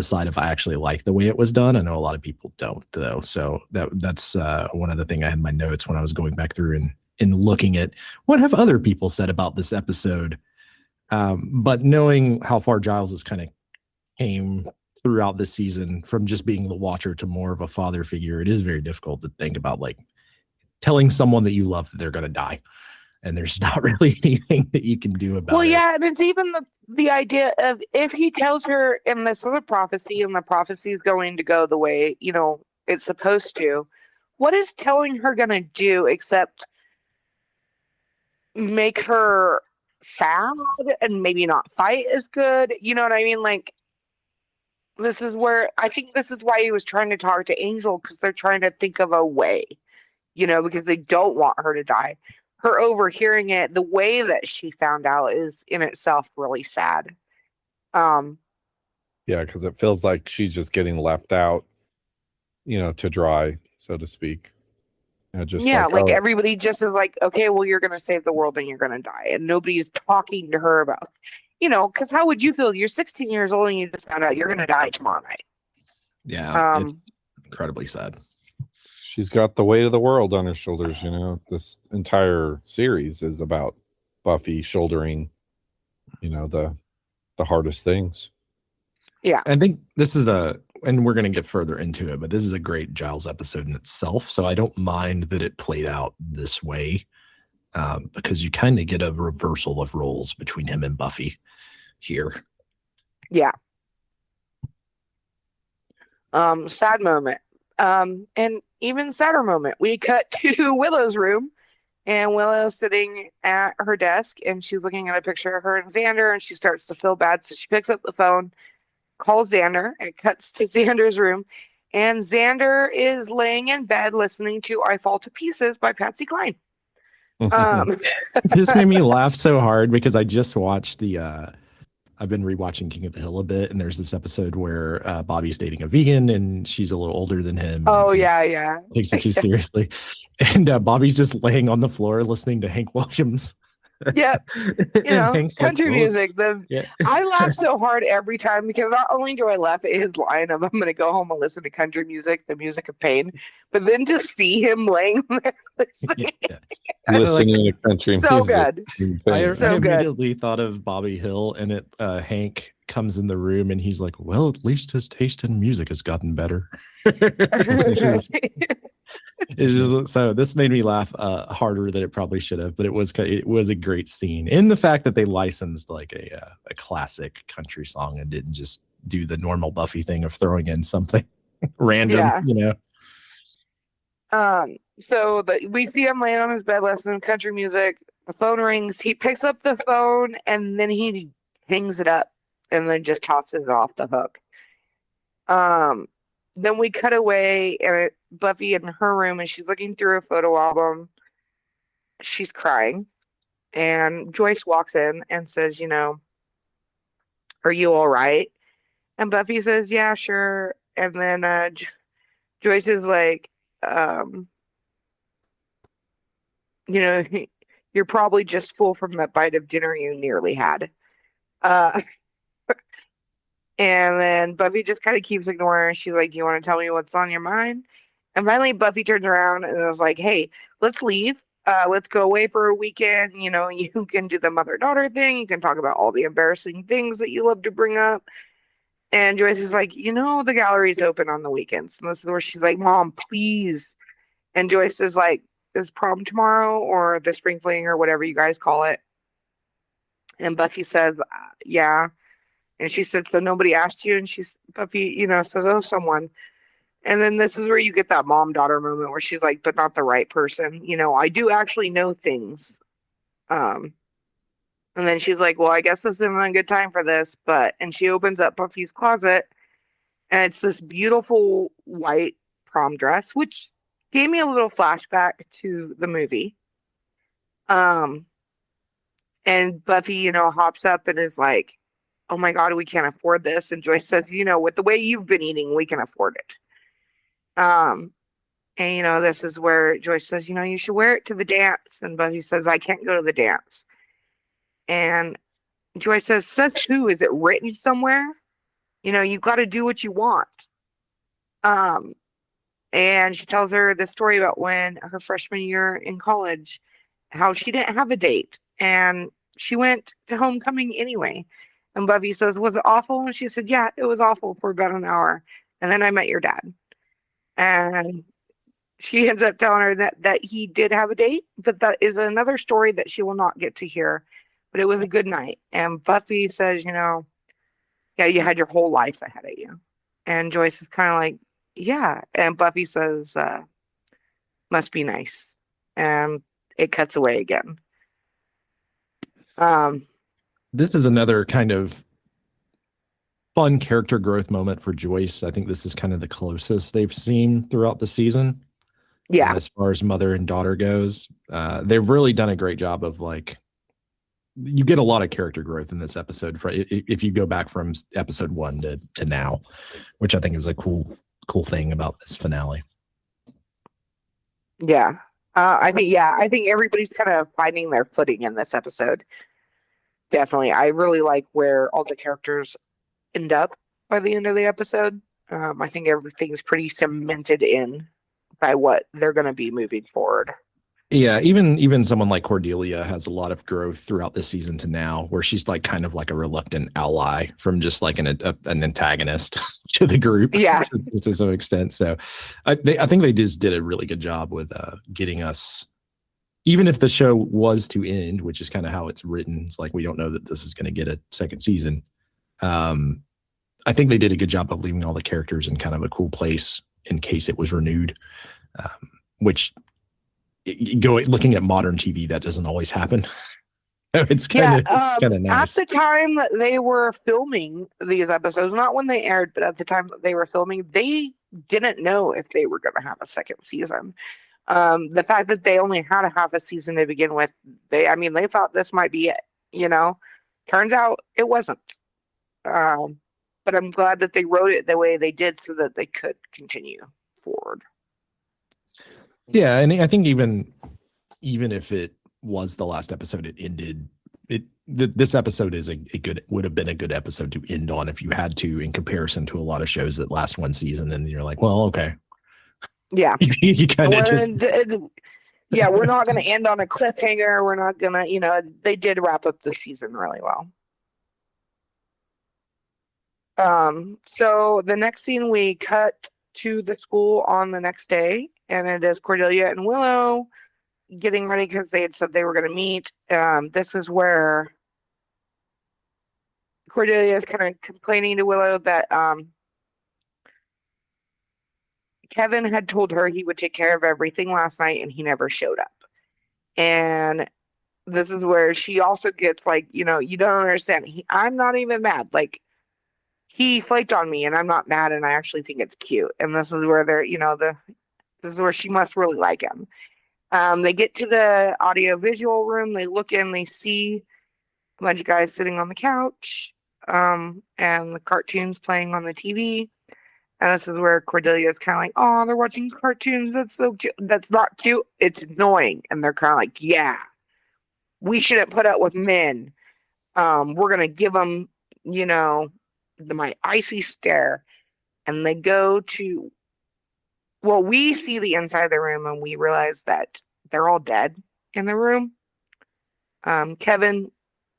side of I actually like the way it was done. I know a lot of people don't, though. So that's one of the things I had in my notes when I was going back through and looking at what have other people said about this episode. But knowing how far Giles has kind of came throughout this season from just being the watcher to more of a father figure, it is very difficult to think about like telling someone that you love that they're going to die. And there's not really anything that you can do about it. Well, yeah, and it's even the idea of if he tells her, and this is a prophecy, and the prophecy is going to go the way, it's supposed to, what is telling her going to do except make her sad and maybe not fight as good? You know what I mean? Like, this is why he was trying to talk to Angel, because they're trying to think of a way, because they don't want her to die. Her overhearing it, the way that she found out is in itself really sad. Yeah, because it feels like she's just getting left out, to dry, so to speak. Everybody just is like, okay, well, you're going to save the world and you're going to die. And nobody is talking to her about, because how would you feel? You're 16 years old and you just found out you're going to die tomorrow night. Yeah, it's incredibly sad. She's got the weight of the world on her shoulders. This entire series is about Buffy shouldering, the hardest things. Yeah. I think this is and we're going to get further into it, but this is a great Giles episode in itself. So I don't mind that it played out this way, because you kind of get a reversal of roles between him and Buffy here. Yeah. Sad moment. And even sadder moment, we cut to Willow's room, and Willow's sitting at her desk, and she's looking at a picture of her and Xander, and she starts to feel bad, so she picks up the phone, calls Xander, and cuts to Xander's room, and Xander is laying in bed listening to I Fall to Pieces by Patsy Cline. This made me laugh so hard because I just watched I've been rewatching King of the Hill a bit, and there's this episode where Bobby's dating a vegan, and she's a little older than him. Oh, yeah. Takes it too seriously. And Bobby's just laying on the floor listening to Hank Williams. Yep. Country music. I laugh so hard every time because not only do I laugh at his line of I'm going to go home and listen to country music, the music of pain, but then to see him laying there listening to country so music. Good. I immediately thought of Bobby Hill, and Hank comes in the room and he's like, well, at least his taste in music has gotten better. So this made me laugh harder than it probably should have, but it was a great scene in the fact that they licensed like a classic country song and didn't just do the normal Buffy thing of throwing in something random, So we see him laying on his bed listening to country music. The phone rings. He picks up the phone and then he hangs it up and then just tosses it off the hook. Then we cut away and Buffy in her room, and she's looking through a photo album. She's crying, and Joyce walks in and says, are you all right? And Buffy says, yeah, sure. And then Joyce is like, you're probably just full from that bite of dinner you nearly had. And then Buffy just kind of keeps ignoring her. She's like, do you want to tell me what's on your mind? And finally, Buffy turns around and was like, hey, let's leave. Let's go away for a weekend. You can do the mother-daughter thing. You can talk about all the embarrassing things that you love to bring up. And Joyce is like, the gallery's open on the weekends. And this is where she's like, Mom, please. And Joyce is like, is prom tomorrow or the spring fling or whatever you guys call it? And Buffy says, yeah. And she said, so nobody asked you? And Buffy, says, oh, someone. And then this is where you get that mom-daughter moment where she's like, but not the right person. I do actually know things Um, and then she's like, well, I guess this isn't a good time for this, and she opens up Buffy's closet, and it's this beautiful white prom dress, which gave me a little flashback to the movie. Um, and Buffy, hops up and is like, oh my God, we can't afford this. And Joyce says, with the way you've been eating, we can afford it. And this is where Joyce says, you should wear it to the dance. And Buffy says, I can't go to the dance. And Joyce says who? Is it written somewhere? You've got to do what you want. And she tells her the story about when her freshman year in college, how she didn't have a date and she went to homecoming anyway. And Buffy says, was it awful? And she said, yeah, it was awful for about an hour. And then I met your dad. And she ends up telling her that he did have a date, but that is another story that she will not get to hear. But it was a good night. And Buffy says, yeah, you had your whole life ahead of you. And Joyce is kind of like, yeah. And Buffy says, must be nice. And it cuts away again. This is another kind of fun character growth moment for Joyce. I think this is kind of the closest they've seen throughout the season. Yeah. As far as mother and daughter goes, they've really done a great job of you get a lot of character growth in this episode if you go back from episode 1 to now, which I think is a cool thing about this finale. Yeah. I think everybody's kind of finding their footing in this episode. Definitely. I really like where all the characters end up by the end of the episode. I think everything's pretty cemented in by what they're going to be moving forward. Yeah, even someone like Cordelia has a lot of growth throughout this season to now, where she's kind of like a reluctant ally from just like an antagonist to the group, yeah, to some extent. So, I think they just did a really good job with getting us, even if the show was to end, which is kind of how it's written. It's like we don't know that this is going to get a second season. I think they did a good job of leaving all the characters in kind of a cool place in case it was renewed, which. Looking at modern TV, that doesn't always happen. It's kind of nice. At the time that they were filming these episodes, not when they aired, but at the time that they were filming, they didn't know if they were going to have a second season. The fact that they only had a half a season to begin with, they thought this might be it. Turns out it wasn't. But I'm glad that they wrote it the way they did so that they could continue forward. Yeah, and I think even if it was the last episode, it ended. This episode is would have been a good episode to end on if you had to, in comparison to a lot of shows that last one season, and you're like, well, okay, yeah, you kind of just. Yeah, we're not going to end on a cliffhanger. We're not going to, they did wrap up the season really well. So the next scene, we cut to the school on the next day, and it is Cordelia and Willow getting ready because they had said they were going to meet. This is where Cordelia is kind of complaining to Willow that Kevin had told her he would take care of everything last night, and he never showed up. And this is where she also gets you don't understand. I'm not even mad. He flaked on me, and I'm not mad, and I actually think it's cute. And this is where they're, this is where she must really like him. They get to the audio-visual room. They look in. They see a bunch of guys sitting on the couch, and the cartoons playing on the TV. And this is where Cordelia is kind of like, oh, they're watching cartoons. That's so cute. That's not cute. It's annoying. And they're kind of like, yeah, we shouldn't put up with men. We're going to give them, my icy stare. And they go to, well, we see the inside of the room and we realize that they're all dead in the room. Kevin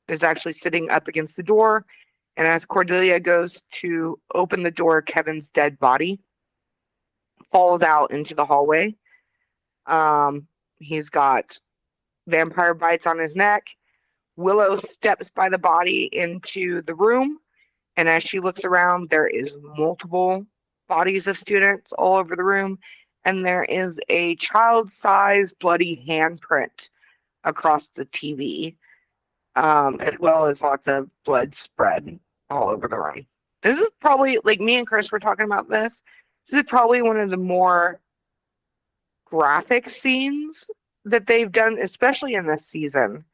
is actually sitting up against the door. And as Cordelia goes to open the door, Kevin's dead body falls out into the hallway. He's got vampire bites on his neck. Willow steps by the body into the room. And as she looks around, there is multiple bodies of students all over the room. And there is a child-sized bloody handprint across the TV, as well as lots of blood spread all over the room. This is probably, like, me and Chris were talking about this. This is probably one of the more graphic scenes that they've done, especially in this season,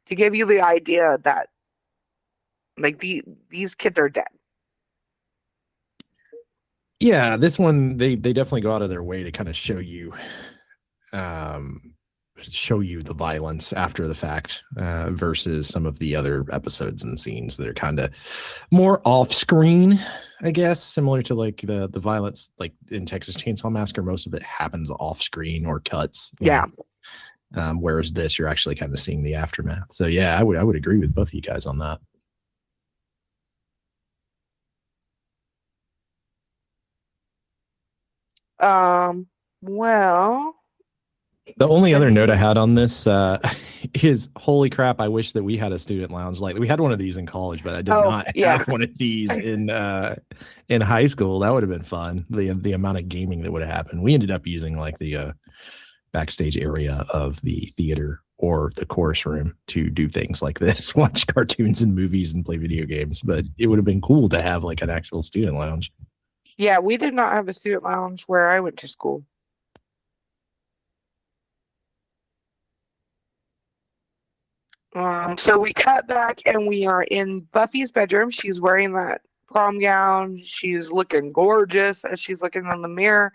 to give you the idea that, like, these kids are dead. Yeah, this one they definitely go out of their way to kind of show you the violence after the fact, versus some of the other episodes and scenes that are kind of more off screen, I guess, similar to like the violence like in Texas Chainsaw Massacre. Most of it happens off screen or cuts. Yeah. Whereas this, you're actually kind of seeing the aftermath. So yeah, I would agree with both of you guys on that. Well, The only other note I had on this is, holy crap, I wish that we had a student lounge. Like, we had one of these in college, but I did not have one of these in high school. That would have been fun. The amount of gaming that would have happened. We ended up using like the backstage area of the theater or the chorus room to do things like this, watch cartoons and movies and play video games. But it would have been cool to have like an actual student lounge. yeah, we did not have a student lounge where I went to school. So we cut back and we are in Buffy's bedroom. She's wearing that prom gown. She's looking gorgeous as she's looking in the mirror.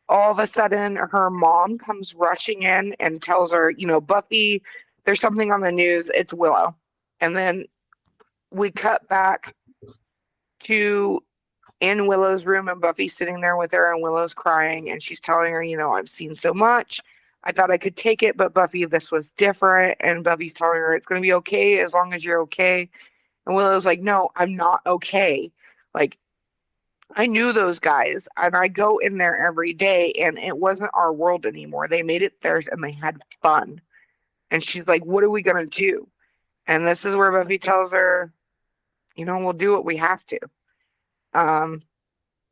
All of a sudden, her mom comes rushing in and tells her, Buffy, there's something on the news. It's Willow. And then we cut back to in Willow's room, and Buffy's sitting there with her, and Willow's crying, and she's telling her, I've seen so much. I thought I could take it, but Buffy, this was different. And Buffy's telling her it's going to be okay as long as you're okay. And Willow's like, no, I'm not okay. Like, I knew those guys, and I go in there every day, and it wasn't our world anymore. They made it theirs, and they had fun. And she's like, what are we going to do? And this is where Buffy tells her, we'll do what we have to.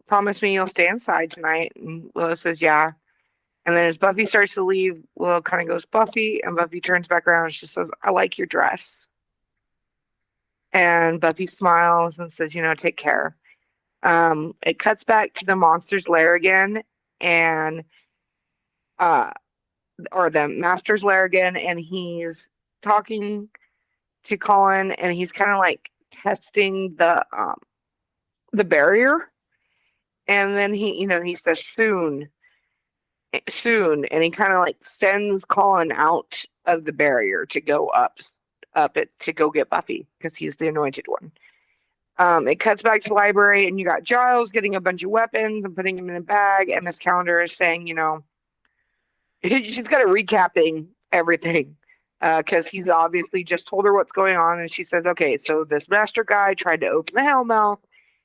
Promise me you'll stay inside tonight. And Willow says, yeah. And then as Buffy starts to leave, Willow kind of goes, Buffy, and Buffy turns back around and she says, I like your dress. And Buffy smiles and says, take care. It cuts back to the monster's lair again, and or the master's lair again, and he's talking to Colin, and he's kind of like testing the barrier. And then he says soon, and he kind of like sends Colin out of the barrier to go up it to go get Buffy because he's the anointed one. It cuts back to the library, and you got Giles getting a bunch of weapons and putting them in a bag, and Miss Calendar is saying, she's got to recapping everything because he's obviously just told her what's going on, and she says, okay, so this master guy tried to open the Hellmouth,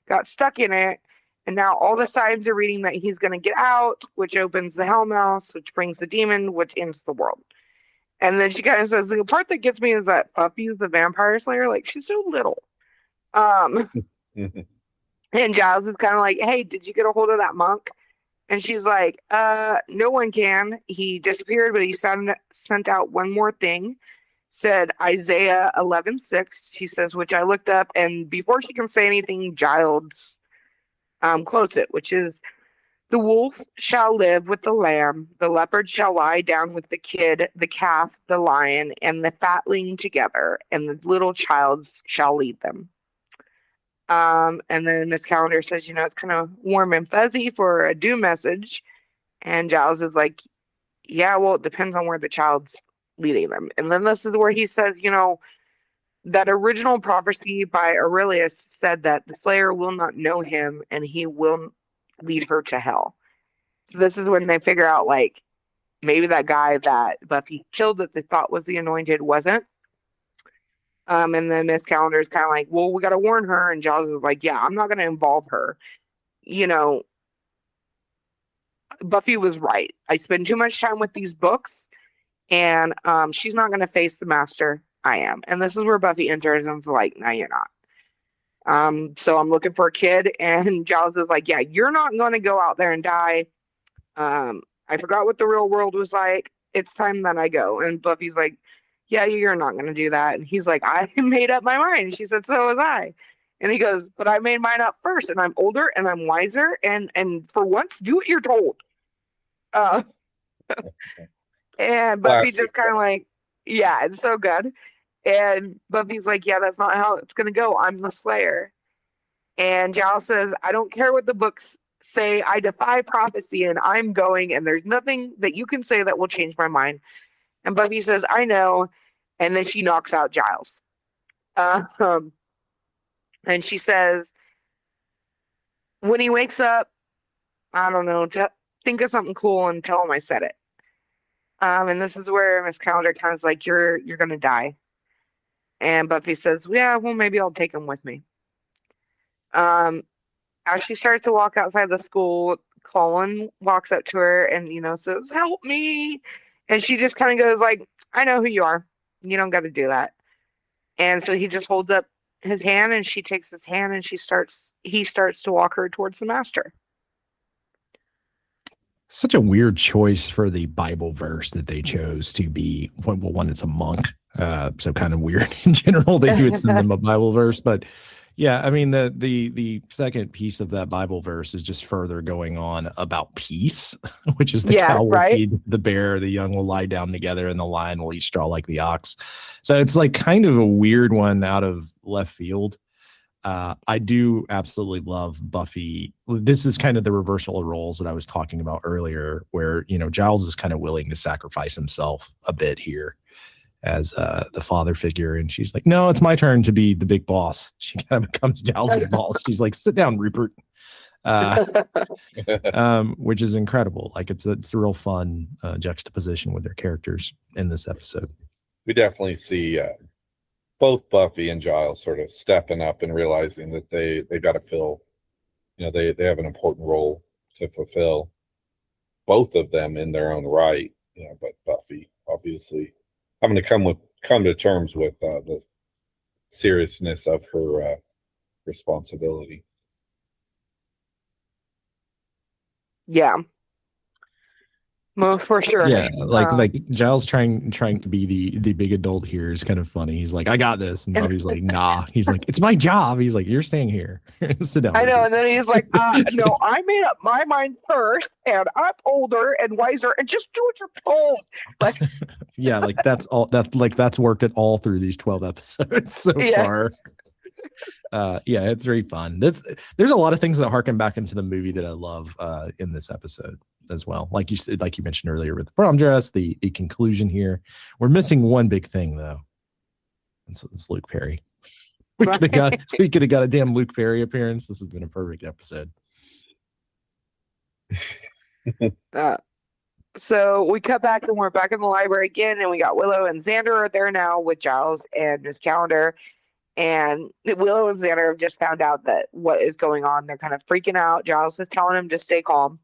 got stuck in it, and now all the signs are reading that he's going to get out, which opens the Hellmouth, which brings the demon, which ends the world. And then she kind of says, the part that gets me is that Buffy's the vampire slayer. Like, she's so little. And Giles is kind of like, hey, did you get a hold of that monk? And she's like, no one can. He disappeared, but he sent out one more thing. Said Isaiah 11:6. She says, which I looked up, and before she can say anything, Giles quotes it, which is, the wolf shall live with the lamb, the leopard shall lie down with the kid, the calf, the lion, and the fatling together, and the little child shall lead them. And then Miss Calendar says, it's kind of warm and fuzzy for a doom message. And Giles is like, yeah, well, it depends on where the child's leading them. And then this is where he says, that original prophecy by Aurelius said that the Slayer will not know him and he will lead her to hell. So this is when they figure out, like, maybe that guy that Buffy killed that they thought was the anointed wasn't. And then Miss Calendar is kind of like, well, we got to warn her. And Giles is like, yeah, I'm not going to involve her. Buffy was right. I spend too much time with these books, and she's not going to face the master. I am. And this is where Buffy enters and is like, no, you're not. So I'm looking for a kid, and Giles is like, yeah, you're not going to go out there and die. I forgot what the real world was like. it's time that I go. And Buffy's like, yeah, you're not going to do that. And he's like, I made up my mind. She said, so was I. And he goes, but I made mine up first, and I'm older and I'm wiser. And for once, do what you're told. And Buffy just kind of like, yeah, it's so good. And Buffy's like, yeah, that's not how it's going to go. I'm the Slayer. And Giles says, I don't care what the books say. I defy prophecy, and I'm going, and there's nothing that you can say that will change my mind. And Buffy says, I know. And then she knocks out Giles. And she says, when he wakes up, I don't know, think of something cool and tell him I said it. And this is where Miss Calendar kind of is like, you're going to die. And Buffy says, yeah, well, maybe I'll take him with me. As she starts to walk outside the school, Colin walks up to her and, says, help me. And she just kind of goes like, I know who you are. You don't got to do that. And so he just holds up his hand, and she takes his hand, and he starts to walk her towards the master. Such a weird choice for the Bible verse that they chose to be. Well, one, it's a monk, so kind of weird in general that you would send them a Bible verse. But yeah, I mean the second piece of that Bible verse is just further going on about peace, which is the cow will feed the bear, the young will lie down together, and the lion will eat straw like the ox. So it's like kind of a weird one out of left field. I do absolutely love Buffy. This is kind of the reversal of roles that I was talking about earlier, where, Giles is kind of willing to sacrifice himself a bit here as the father figure. And she's like, no, it's my turn to be the big boss. She kind of becomes Giles's boss. She's like, sit down, Rupert. Which is incredible. Like it's a real fun juxtaposition with their characters in this episode. We definitely see both Buffy and Giles sort of stepping up and realizing that they got to fill, they have an important role to fulfill, both of them in their own right, but Buffy obviously having to come to terms with the seriousness of her responsibility. Yeah. Well, for sure. Yeah, like Giles trying to be the big adult here is kind of funny. He's like, I got this, and Buffy's like, nah. He's like, it's my job. He's like, you're staying here. Sit down. I know, and then he's like, no, I made up my mind first, and I'm older and wiser, and just do what you're told. Like, yeah, like that's worked it all through these 12 episodes so far. Yeah, it's very fun. There's a lot of things that harken back into the movie that I love in this episode as well. Like you mentioned earlier with the prom dress, the conclusion here. We're missing one big thing though. And so it's Luke Perry. We could have got a damn Luke Perry appearance. This would have been a perfect episode. So we cut back and we're back in the library again, and we got Willow and Xander are there now with Giles and Miss Calendar. And Willow and Xander have just found out that what is going on. They're kind of freaking out. Giles is telling him to stay calm.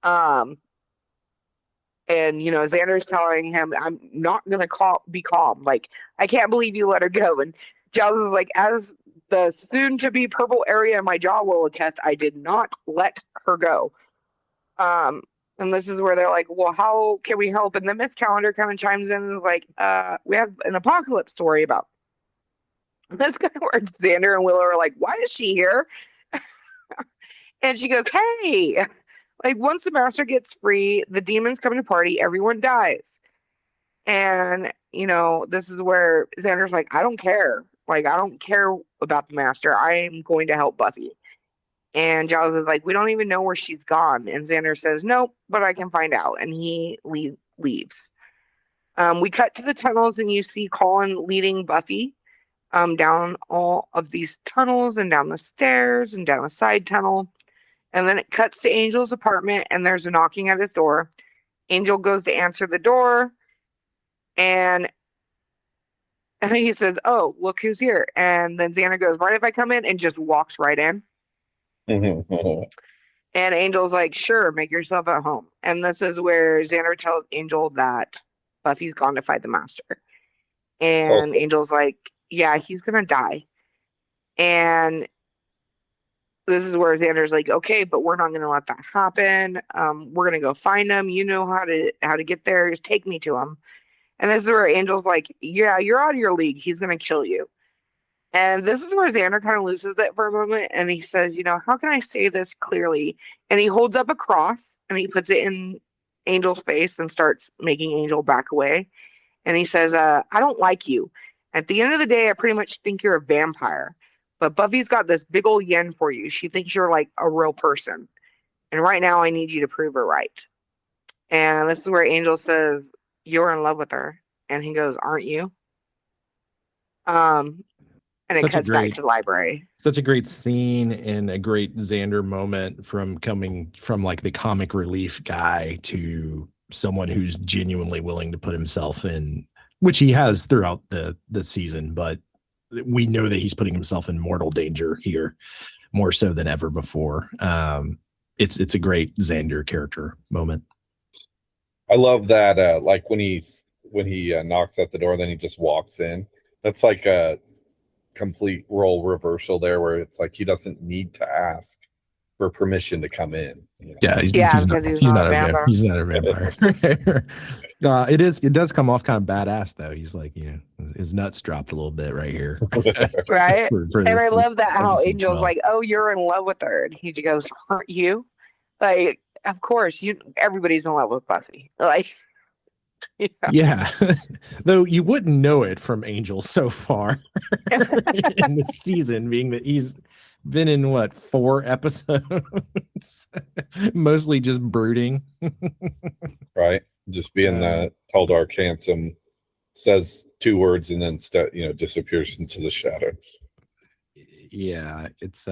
And Xander's telling him, I'm not gonna be calm. Like, I can't believe you let her go. And Giles is like, as the soon to be purple area in my jaw will attest, I did not let her go. And this is where they're like, well, how can we help? And then Miss Calendar kind of chimes in and is like, we have an apocalypse story about. And that's kind of where Xander and Willow are like, why is she here? And she goes, hey, like, once the master gets free, the demons come to party, everyone dies. And, this is where Xander's like, I don't care. Like, I don't care about the master. I am going to help Buffy. And Giles is like, we don't even know where she's gone. And Xander says, nope, but I can find out. And he leaves. We cut to the tunnels, and you see Colin leading Buffy down all of these tunnels and down the stairs and down a side tunnel. And then it cuts to Angel's apartment, and there's a knocking at his door. Angel goes to answer the door, and he says, oh, look who's here. And then Xander goes, right if I come in, and just walks right in. And Angel's like, sure, make yourself at home. And this is where Xander tells Angel that Buffy's gone to fight the master. And Angel's like, yeah, he's going to die. And this is where Xander's like, okay, but we're not going to let that happen. We're going to go find him. You know how to get there. Just take me to him. And this is where Angel's like, yeah, you're out of your league. He's going to kill you. And this is where Xander kind of loses it for a moment. And he says, how can I say this clearly? And he holds up a cross and he puts it in Angel's face and starts making Angel back away. And he says, I don't like you. At the end of the day, I pretty much think you're a vampire. But Buffy's got this big old yen for you. She thinks you're like a real person. And right now I need you to prove her right. And this is where Angel says, you're in love with her. And he goes, aren't you? And it cuts back to the library. Such a great scene and a great Xander moment from coming from like the comic relief guy to someone who's genuinely willing to put himself in, which he has throughout the season, but we know that he's putting himself in mortal danger here more so than ever before. It's a great Xander character moment. I love that. Like when he knocks at the door, then he just walks in. That's like a complete role reversal there, where it's like he doesn't need to ask for permission to come in. Yeah, he's not a vampire. It does come off kind of badass though. He's like, his nuts dropped a little bit right here. Right. And I love that how Angel's like, oh, you're in love with her. And he goes, aren't you? Like, of course, everybody's in love with Buffy. Like, yeah. Though you wouldn't know it from Angel so far in this season, being that he's been in 4 episodes, mostly just brooding. Right, just being that tall, dark, handsome, says 2 words and then disappears into the shadows. Yeah, it's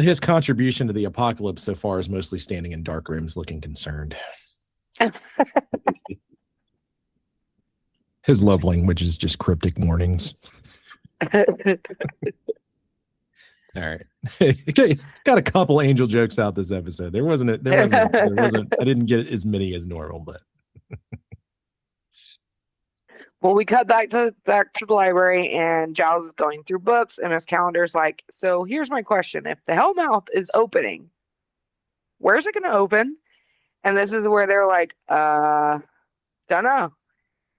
his contribution to the apocalypse so far is mostly standing in dark rooms looking concerned. His love language is just cryptic warnings. All right. Got a couple Angel jokes out this episode. There wasn't I didn't get as many as normal, but well, we cut back to the library, and Giles is going through books, and his calendar's like, so here's my question. If the Hellmouth is opening, where's it going to open? And this is where they're like, don't know.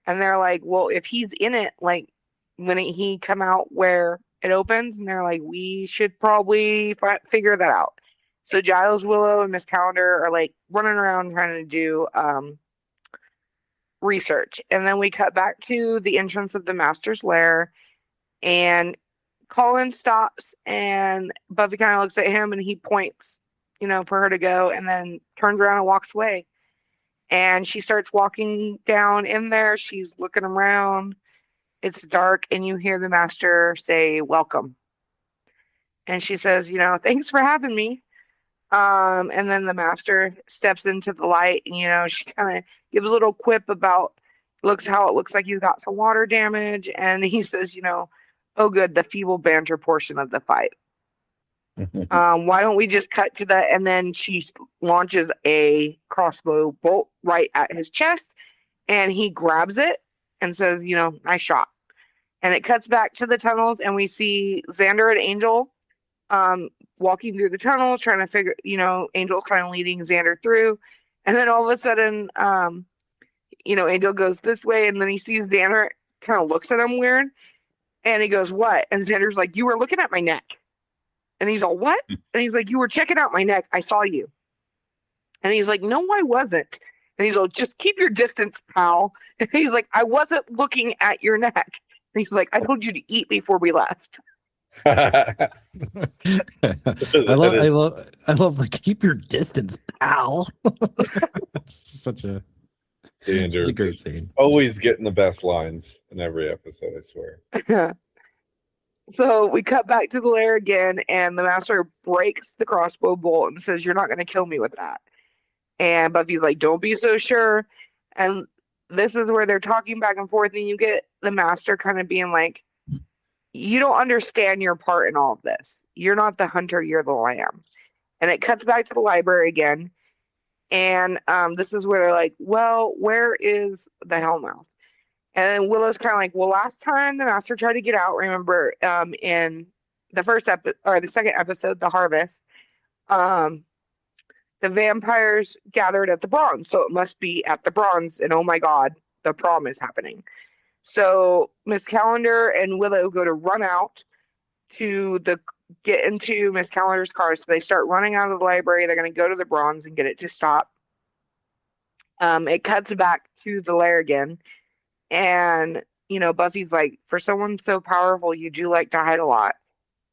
And they're like, well, if he's in it, like, when he come out where it opens? And they're like, we should probably figure that out. So Giles, Willow, and Miss Calendar are like running around trying to do research. And then we cut back to the entrance of the Master's lair, and Colin stops, and Buffy kind of looks at him, and he points, for her to go, and then turns around and walks away. And she starts walking down in there. She's looking around. It's dark, and you hear the Master say, welcome. And she says, thanks for having me. And then the Master steps into the light, and, she kind of gives a little quip about how it looks like he's got some water damage. And he says, oh, good, the feeble banter portion of the fight. Why don't we just cut to that? And then she launches a crossbow bolt right at his chest, and he grabs it and says, nice shot. And it cuts back to the tunnels, and we see Xander and Angel walking through the tunnels, trying to figure, Angel's kind of leading Xander through. And then all of a sudden, Angel goes this way, and then he sees Xander, kind of looks at him weird, and he goes, what? And Xander's like, you were looking at my neck. And he's all, what? And he's like, you were checking out my neck. I saw you. And he's like, no, I wasn't. And he's like, just keep your distance, pal. And he's like, I wasn't looking at your neck. And he's like, I told you to eat before we left. I love like, keep your distance, pal. such a great scene. Always getting the best lines in every episode, I swear. So we cut back to the lair again, and the Master breaks the crossbow bolt and says, you're not going to kill me with that. And Buffy's like, don't be so sure. And this is where they're talking back and forth, and you get the Master kind of being like, you don't understand your part in all of this. You're not the hunter, you're the lamb. And it cuts back to the library again. And this is where they're like, well, where is the Hellmouth? And then Willow's kind of like, well, last time the Master tried to get out, remember, in the second episode, The Harvest, the vampires gathered at the Bronze, so it must be at the Bronze, and oh my God, the prom is happening. So Miss Calendar and Willow go to run out to get into Miss Calendar's car. So they start running out of the library. They're going to go to the Bronze and get it to stop. It cuts back to the lair again. And, Buffy's like, for someone so powerful, you do like to hide a lot.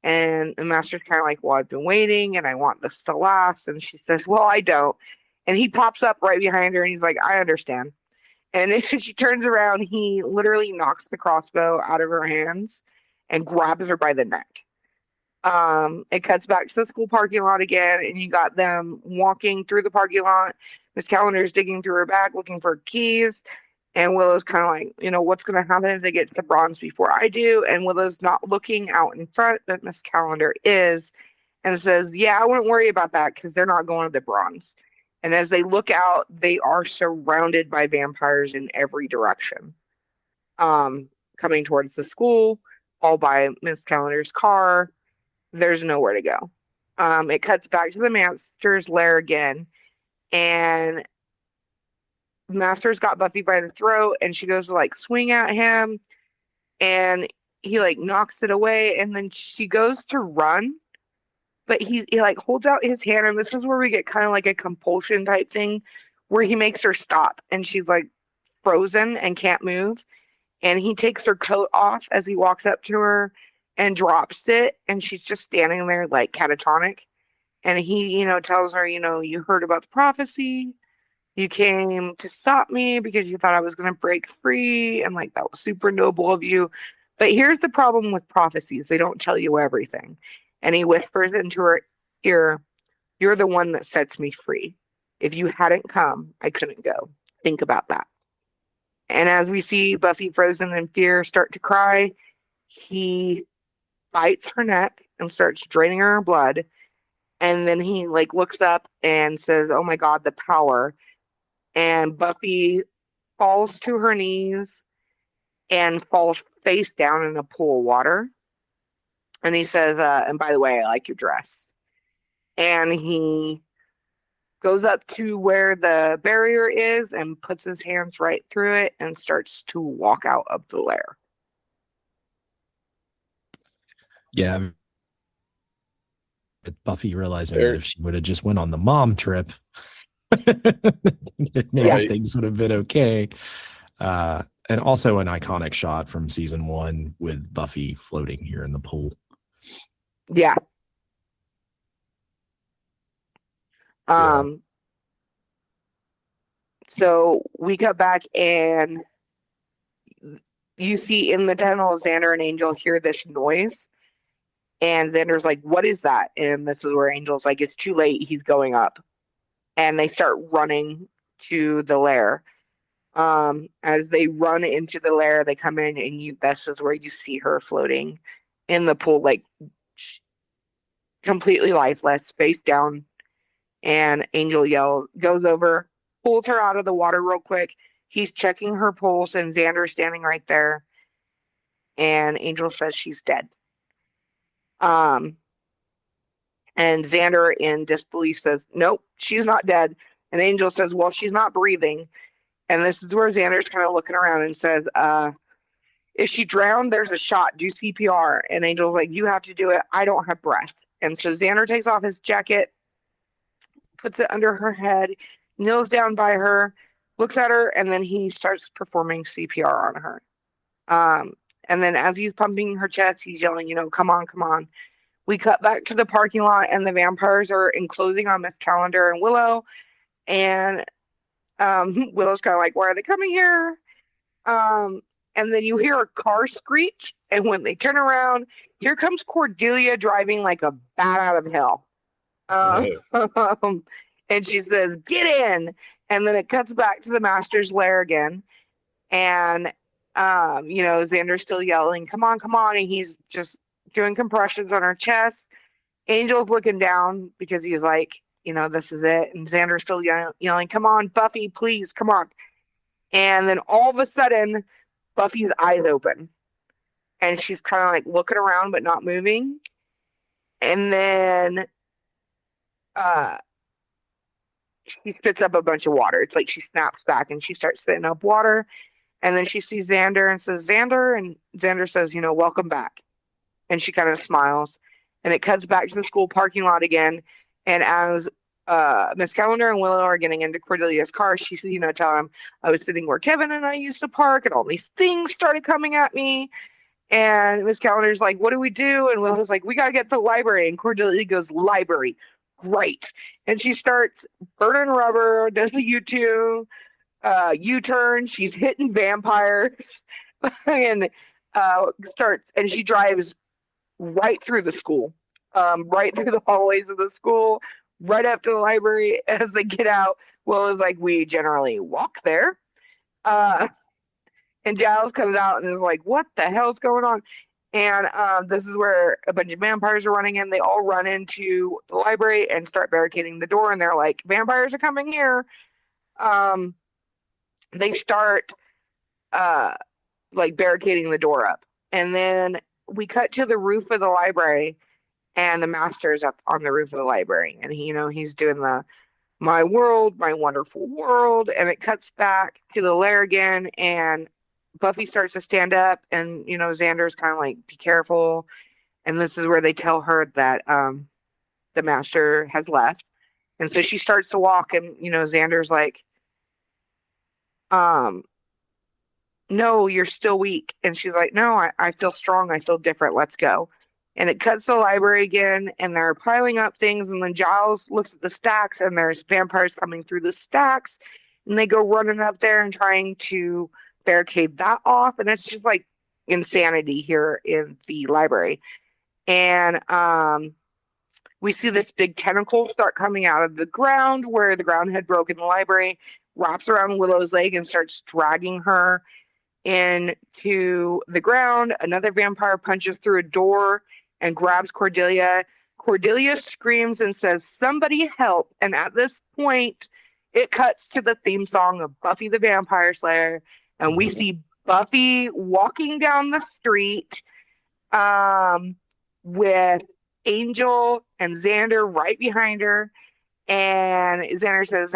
And the master's kind of like, well, I've been waiting and I want this to last. And she says, well, I don't. And he pops up right behind her and he's like, I understand. And if she turns around, he literally knocks the crossbow out of her hands and grabs her by the neck. It cuts back to the school parking lot again, and you got them walking through the parking lot. Miss Calendar's digging through her bag looking for keys, and Willow's kind of like, what's going to happen if they get to the Bronze before I do? And Willow's not looking out in front, but Miss Calendar is, and says, yeah, I wouldn't worry about that because they're not going to the Bronze. And as they look out, they are surrounded by vampires in every direction, coming towards the school, all by Miss Calendar's car. There's nowhere to go. It cuts back to the Master's lair again, and Master's got Buffy by the throat, and she goes to like swing at him, and he like knocks it away, and then she goes to run, but he like holds out his hand, and this is where we get kind of like a compulsion type thing where he makes her stop, and she's like frozen and can't move, and he takes her coat off as he walks up to her and drops it, and she's just standing there like catatonic, and he tells her, you heard about the prophecy, you came to stop me because you thought I was going to break free, and like that was super noble of you, but here's the problem with prophecies, they don't tell you everything. And he whispers into her ear, you're the one that sets me free. If you hadn't come, I couldn't go. Think about that. And as we see Buffy frozen in fear start to cry, he bites her neck and starts draining her blood. And then he like looks up and says, oh my God, the power. And Buffy falls to her knees and falls face down in a pool of water. And he says, and by the way, I like your dress. And he goes up to where the barrier is and puts his hands right through it and starts to walk out of the lair. Yeah. With Buffy realizing that if she would have just went on the mom trip, maybe things would have been okay. And also an iconic shot from season 1 with Buffy floating here in the pool. Yeah. So we cut back and you see in the tunnel, Xander and Angel hear this noise. And Xander's like, what is that? And this is where Angel's like, it's too late. He's going up. And they start running to the lair. As they run into the lair, they come in and this is where you see her floating in the pool, like completely lifeless, face down. And Angel goes over, pulls her out of the water real quick. He's checking her pulse, and Xander's standing right there. And Angel says she's dead. And Xander, in disbelief, says, nope, she's not dead. And Angel says, well, she's not breathing. And this is where Xander's kind of looking around and says, if she drowned, there's a shot. Do CPR. And Angel's like, you have to do it. I don't have breath. And so Xander takes off his jacket, puts it under her head, kneels down by her, looks at her, and then he starts performing CPR on her. And then as he's pumping her chest, he's yelling, come on, come on. We cut back to the parking lot, and the vampires are enclosing on Miss Calendar and Willow. And Willow's kind of like, why are they coming here? And then you hear a car screech, and when they turn around, here comes Cordelia driving like a bat out of hell. And she says, get in. And then it cuts back to the Master's lair again. And, Xander's still yelling, come on, come on. And he's just doing compressions on her chest. Angel's looking down because he's like, this is it. And Xander's still yelling, come on, Buffy, please, come on. And then all of a sudden, Buffy's eyes open. And she's kind of like looking around but not moving. And then she spits up a bunch of water. It's like she snaps back and she starts spitting up water. And then she sees Xander and says, Xander. And Xander says, welcome back. And she kind of smiles. And it cuts back to the school parking lot again. And as Miss Calendar and Willow are getting into Cordelia's car, she's, telling him, I was sitting where Kevin and I used to park, and all these things started coming at me. And Miss Calendar's like, what do we do? And Willow's like, we got to get to the library. And Cordelia goes, library. Great. And she starts burning rubber, does the U-turn. She's hitting vampires and and she drives right through the school, right through the hallways of the school, right up to the library. As they get out, Willow's like, we generally walk there. And Giles comes out and is like, what the hell's going on? And this is where a bunch of vampires are running in. They all run into the library and start barricading the door. And they're like, vampires are coming here. They start like barricading the door up. And then we cut to the roof of the library, and the master's up on the roof of the library. And he's doing the my world, my wonderful world. And it cuts back to the lair again, and Buffy starts to stand up, and Xander's kind of like, be careful. And this is where they tell her that the master has left. And so she starts to walk, and Xander's like, no, you're still weak. And she's like, no, I feel strong, I feel different, let's go. And it cuts to the library again, and they're piling up things. And then Giles looks at the stacks, and there's vampires coming through the stacks, and they go running up there and trying to barricade that off. And it's just like insanity here in the library. And we see this big tentacle start coming out of the ground, where the ground had broken the library, wraps around Willow's leg and starts dragging her into the ground. Another vampire punches through a door and grabs Cordelia. Cordelia screams and says, somebody help. And at this point, it cuts to the theme song of Buffy the Vampire Slayer. And we see Buffy walking down the street with Angel and Xander right behind her. And Xander says,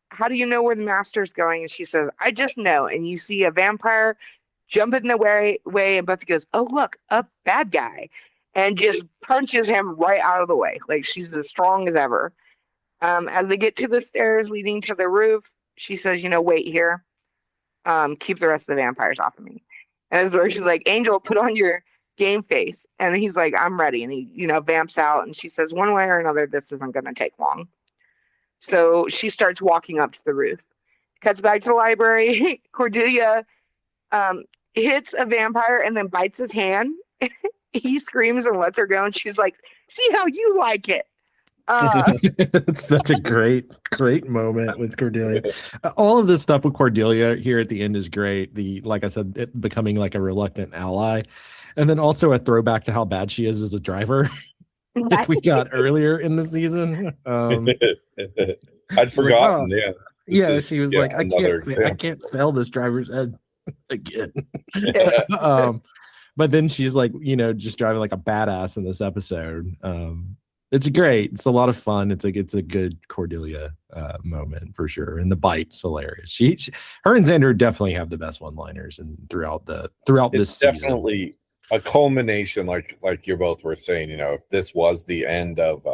how do you know where the master's going? And she says, I just know. And you see a vampire jump in the way, and Buffy goes, oh, look, a bad guy. And just punches him right out of the way. Like, she's as strong as ever. As they get to the stairs leading to the roof, she says, wait here. Keep the rest of the vampires off of me. And that's where she's like, Angel, put on your game face. And he's like, I'm ready. And he, vamps out. And she says, one way or another, this isn't going to take long. So she starts walking up to the roof. Cuts back to the library. Cordelia hits a vampire and then bites his hand. He screams and lets her go. And she's like, see how you like it. It's such a great moment with Cordelia. All of this stuff with Cordelia here at the end is great. Like I said, it becoming like a reluctant ally, and then also a throwback to how bad she is as a driver that we got earlier in the season. I'd forgotten. She was like, I can't fail this driver's ed again. But then she's like, just driving like a badass in this episode. It's great. It's a lot of fun. It's a good Cordelia moment for sure. And the bite's hilarious. Her and Xander definitely have the best one-liners and throughout this season. Definitely a culmination, like you both were saying. If this was the end of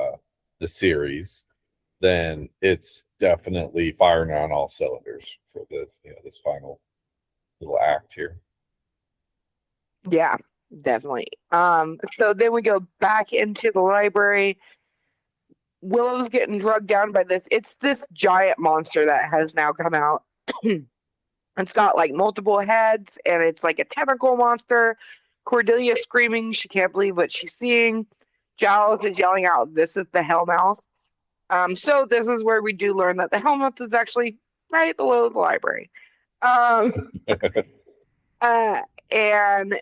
the series, then it's definitely firing on all cylinders for this this final little act here. Yeah, definitely. So then we go back into the library. Willow's getting drugged down by this. It's this giant monster that has now come out. It's got like multiple heads, and it's like a tentacle monster. Cordelia screaming. She can't believe what she's seeing. Giles is yelling out, this is the Hellmouth. So this is where we do learn that the Hellmouth is actually right below the library. And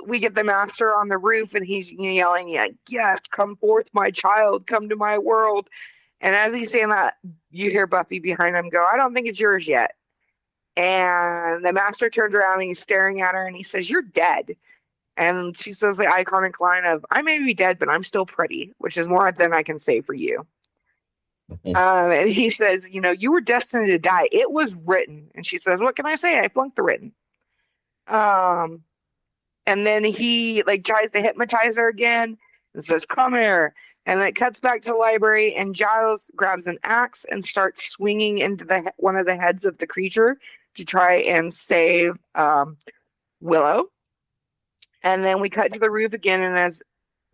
we get the master on the roof, and he's yelling, yes, come forth, my child, come to my world. And as he's saying that, you hear Buffy behind him go, I don't think it's yours yet. And the master turns around and he's staring at her, and he says, you're dead. And she says the iconic line of, I may be dead, but I'm still pretty, which is more than I can say for you. And he says, you were destined to die. It was written. And she says, what can I say? I flunked the written. And then he tries to hypnotize her again and says, come here. And then it cuts back to the library, and Giles grabs an axe and starts swinging into one of the heads of the creature to try and save Willow. And then we cut to the roof again, and as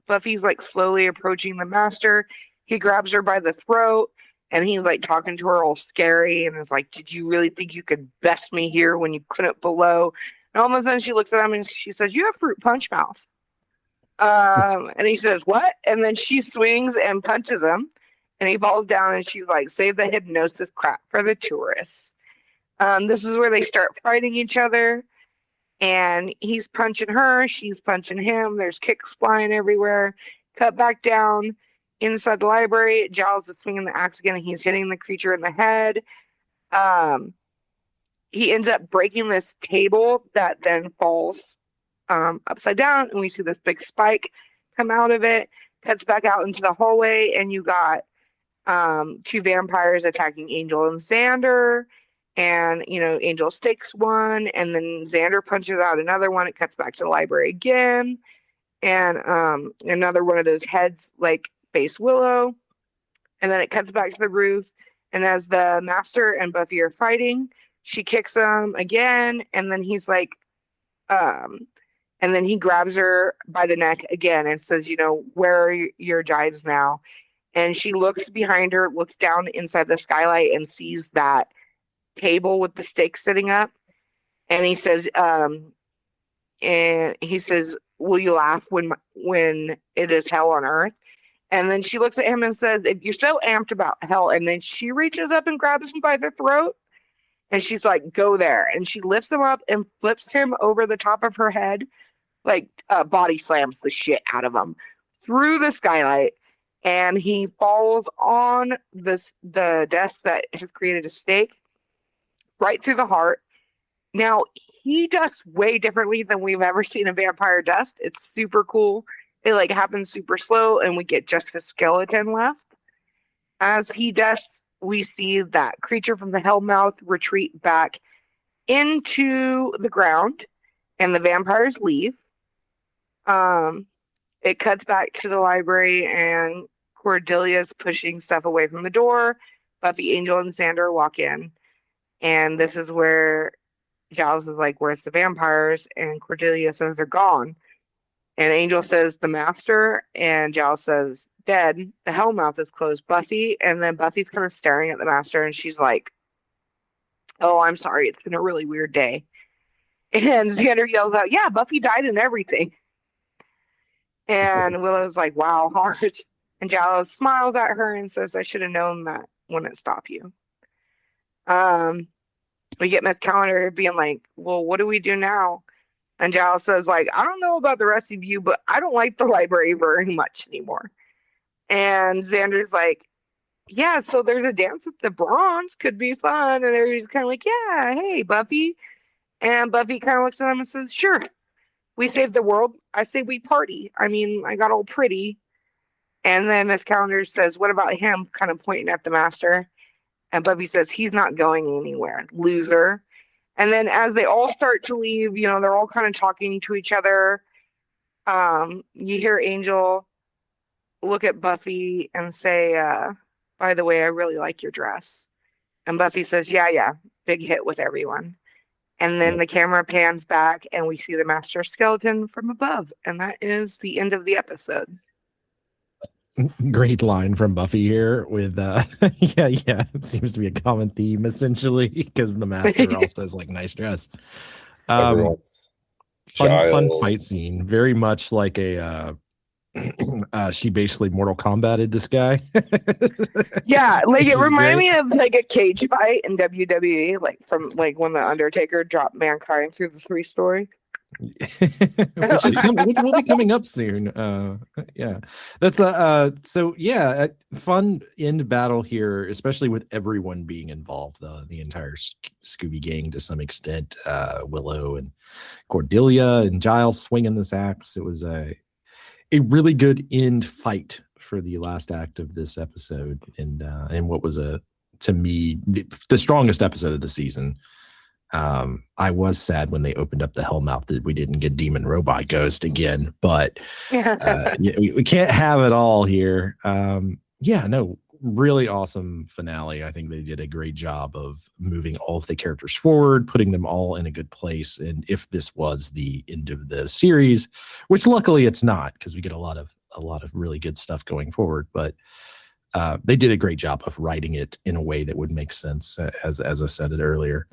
Buffy's slowly approaching the master, he grabs her by the throat, and he's talking to her all scary, and is like, did you really think you could best me here when you couldn't below? And all of a sudden she looks at him and she says, you have fruit punch mouth. And he says, what? And then she swings and punches him, and he falls down, and she's like, save the hypnosis crap for the tourists. This is where they start fighting each other, and he's punching her, she's punching him, there's kicks flying everywhere. Cut back down inside the library. Giles is swinging the axe again, and he's hitting the creature in the head. He ends up breaking this table that then falls upside down, and we see this big spike come out of it. Cuts back out into the hallway, and you got two vampires attacking Angel and Xander, and Angel stakes one, and then Xander punches out another one. It cuts back to the library again, and another one of those heads face Willow, and then it cuts back to the roof, and as the master and Buffy are fighting, she kicks him again, and then he's and then he grabs her by the neck again and says, where are your jives now? And she looks behind her, looks down inside the skylight, and sees that table with the stakes sitting up. And he says, will you laugh when it is hell on earth? And then she looks at him and says, if you're so amped about hell, and then she reaches up and grabs him by the throat, and she's like, go there. And she lifts him up and flips him over the top of her head, body slams the shit out of him through the skylight, and he falls on the desk that has created a stake right through the heart. Now, he dusts way differently than we've ever seen a vampire dust. It's super cool. It happens super slow, and we get just his skeleton left. As he dusts, we see that creature from the Hellmouth retreat back into the ground, and the vampires leave. It cuts back to the library, and Cordelia's pushing stuff away from the door. Buffy, Angel, and Xander walk in, and this is where Giles is like, where's the vampires? And Cordelia says they're gone. And Angel says the master, and Giles says dead. The Hellmouth is closed. Buffy, and then Buffy's kind of staring at the master, and she's like, oh, I'm sorry, it's been a really weird day. And Xander yells out, yeah, Buffy died and everything. And Willow's like, wow, hard. And Giles smiles at her and says, I should have known that wouldn't stop you. We get Miss Calendar being like, well, what do we do now? And Giles says, I don't know about the rest of you, but I don't like the library very much anymore. And Xander's like, yeah, so there's a dance at the Bronze, could be fun. And everybody's kind of like, yeah, hey, Buffy. And Buffy kind of looks at him and says, sure, we saved the world. I say we party. I mean, I got all pretty. And then Miss Calendar says, what about him? Kind of pointing at the master. And Buffy says, he's not going anywhere, loser. And then as they all start to leave, they're all kind of talking to each other. You hear Angel look at Buffy and say, by the way, I really like your dress. And Buffy says, yeah, big hit with everyone. And then the camera pans back, and we see the master skeleton from above. And that is the end of the episode. Great line from Buffy here with yeah, it seems to be a common theme essentially, because the master also has nice dress. Fun fight scene, very much like a she basically Mortal Kombated this guy. Yeah, it reminded me of a cage fight in WWE, from when the Undertaker dropped Mankind through the 3-story. which will be coming up soon. Yeah, that's a fun end battle here, especially with everyone being involved. The entire Scooby gang to some extent. Willow and Cordelia and Giles swinging this axe. It was a really good end fight for the last act of this episode, and what was to me the strongest episode of the season. I was sad when they opened up the Hellmouth that we didn't get Demon Robot Ghost again, but we can't have it all here. Really awesome finale. I think they did a great job of moving all of the characters forward, putting them all in a good place. And if this was the end of the series, which luckily it's not, because we get a lot of really good stuff going forward, but they did a great job of writing it in a way that would make sense, as I said it earlier.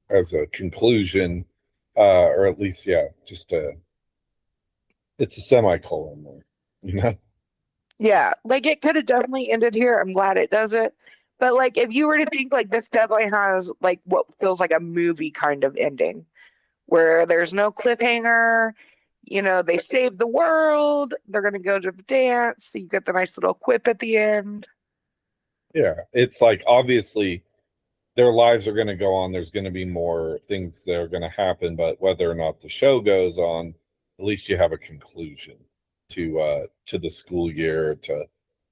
As a conclusion, or at least, it's a semicolon there, you know? Yeah, like it could have definitely ended here. I'm glad it doesn't. But like, if you were to think, like, this definitely has like what feels like a movie kind of ending, where there's no cliffhanger. You know, they save the world. They're gonna go to the dance. So you get the nice little quip at the end. Yeah, it's like obviously their lives are going to go on. There's going to be more things that are going to happen, but whether or not the show goes on, at least you have a conclusion to the school year, to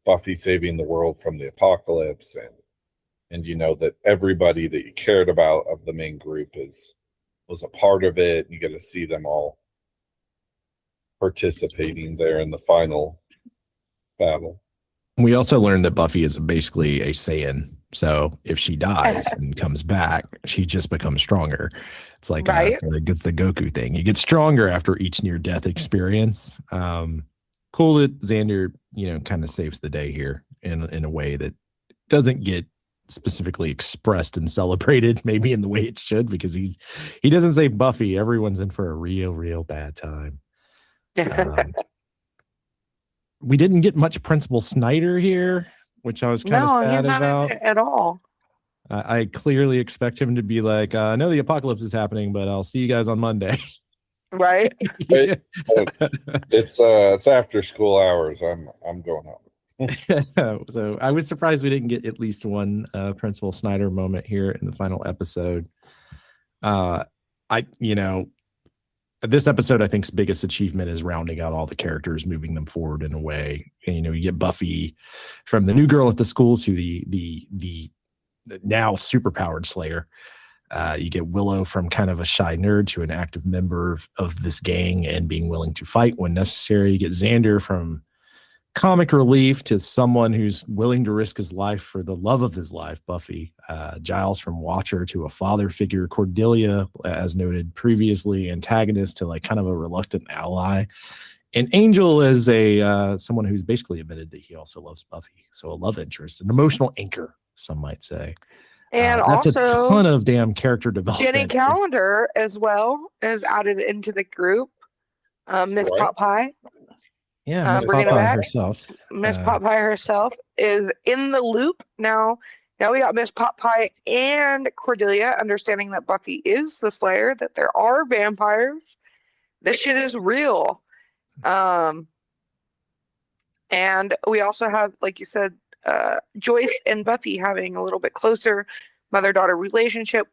Buffy saving the world from the apocalypse, and you know that everybody that you cared about of the main group was a part of it. You get to see them all participating there in the final battle. We also learned that Buffy is basically a Saiyan. So if she dies and comes back, she just becomes stronger. It's like it's the Goku thing. You get stronger after each near-death experience. Cool that Xander, kind of saves the day here in a way that doesn't get specifically expressed and celebrated, maybe in the way it should, because he doesn't save Buffy. Everyone's in for a real bad time. We didn't get much Principal Snyder here, which I was kind of sad about at all. I clearly expect him to be like, I know the apocalypse is happening, but I'll see you guys on Monday. Right? Yeah. It's after school hours. I'm going home. So I was surprised we didn't get at least one Principal Snyder moment here in the final episode. This episode, I think's biggest achievement is rounding out all the characters, moving them forward in a way. And, you get Buffy from the new girl at the school to the now superpowered Slayer. You get Willow from kind of a shy nerd to an active member of this gang and being willing to fight when necessary. You get Xander from comic relief to someone who's willing to risk his life for the love of his life, Buffy. Giles from watcher to a father figure. Cordelia, as noted previously, antagonist to like kind of a reluctant ally. And Angel is someone who's basically admitted that he also loves Buffy. So a love interest, an emotional anchor, some might say. And that's also a ton of damn character development. Jenny Calendar as well is added into the group. Miss Pot Pie. Yeah, Miss Pot Pie herself. Miss Pot Pie herself is in the loop now. Now we got Miss Pot Pie and Cordelia understanding that Buffy is the Slayer, that there are vampires. This shit is real. And we also have, like you said, Joyce and Buffy having a little bit closer mother-daughter relationship,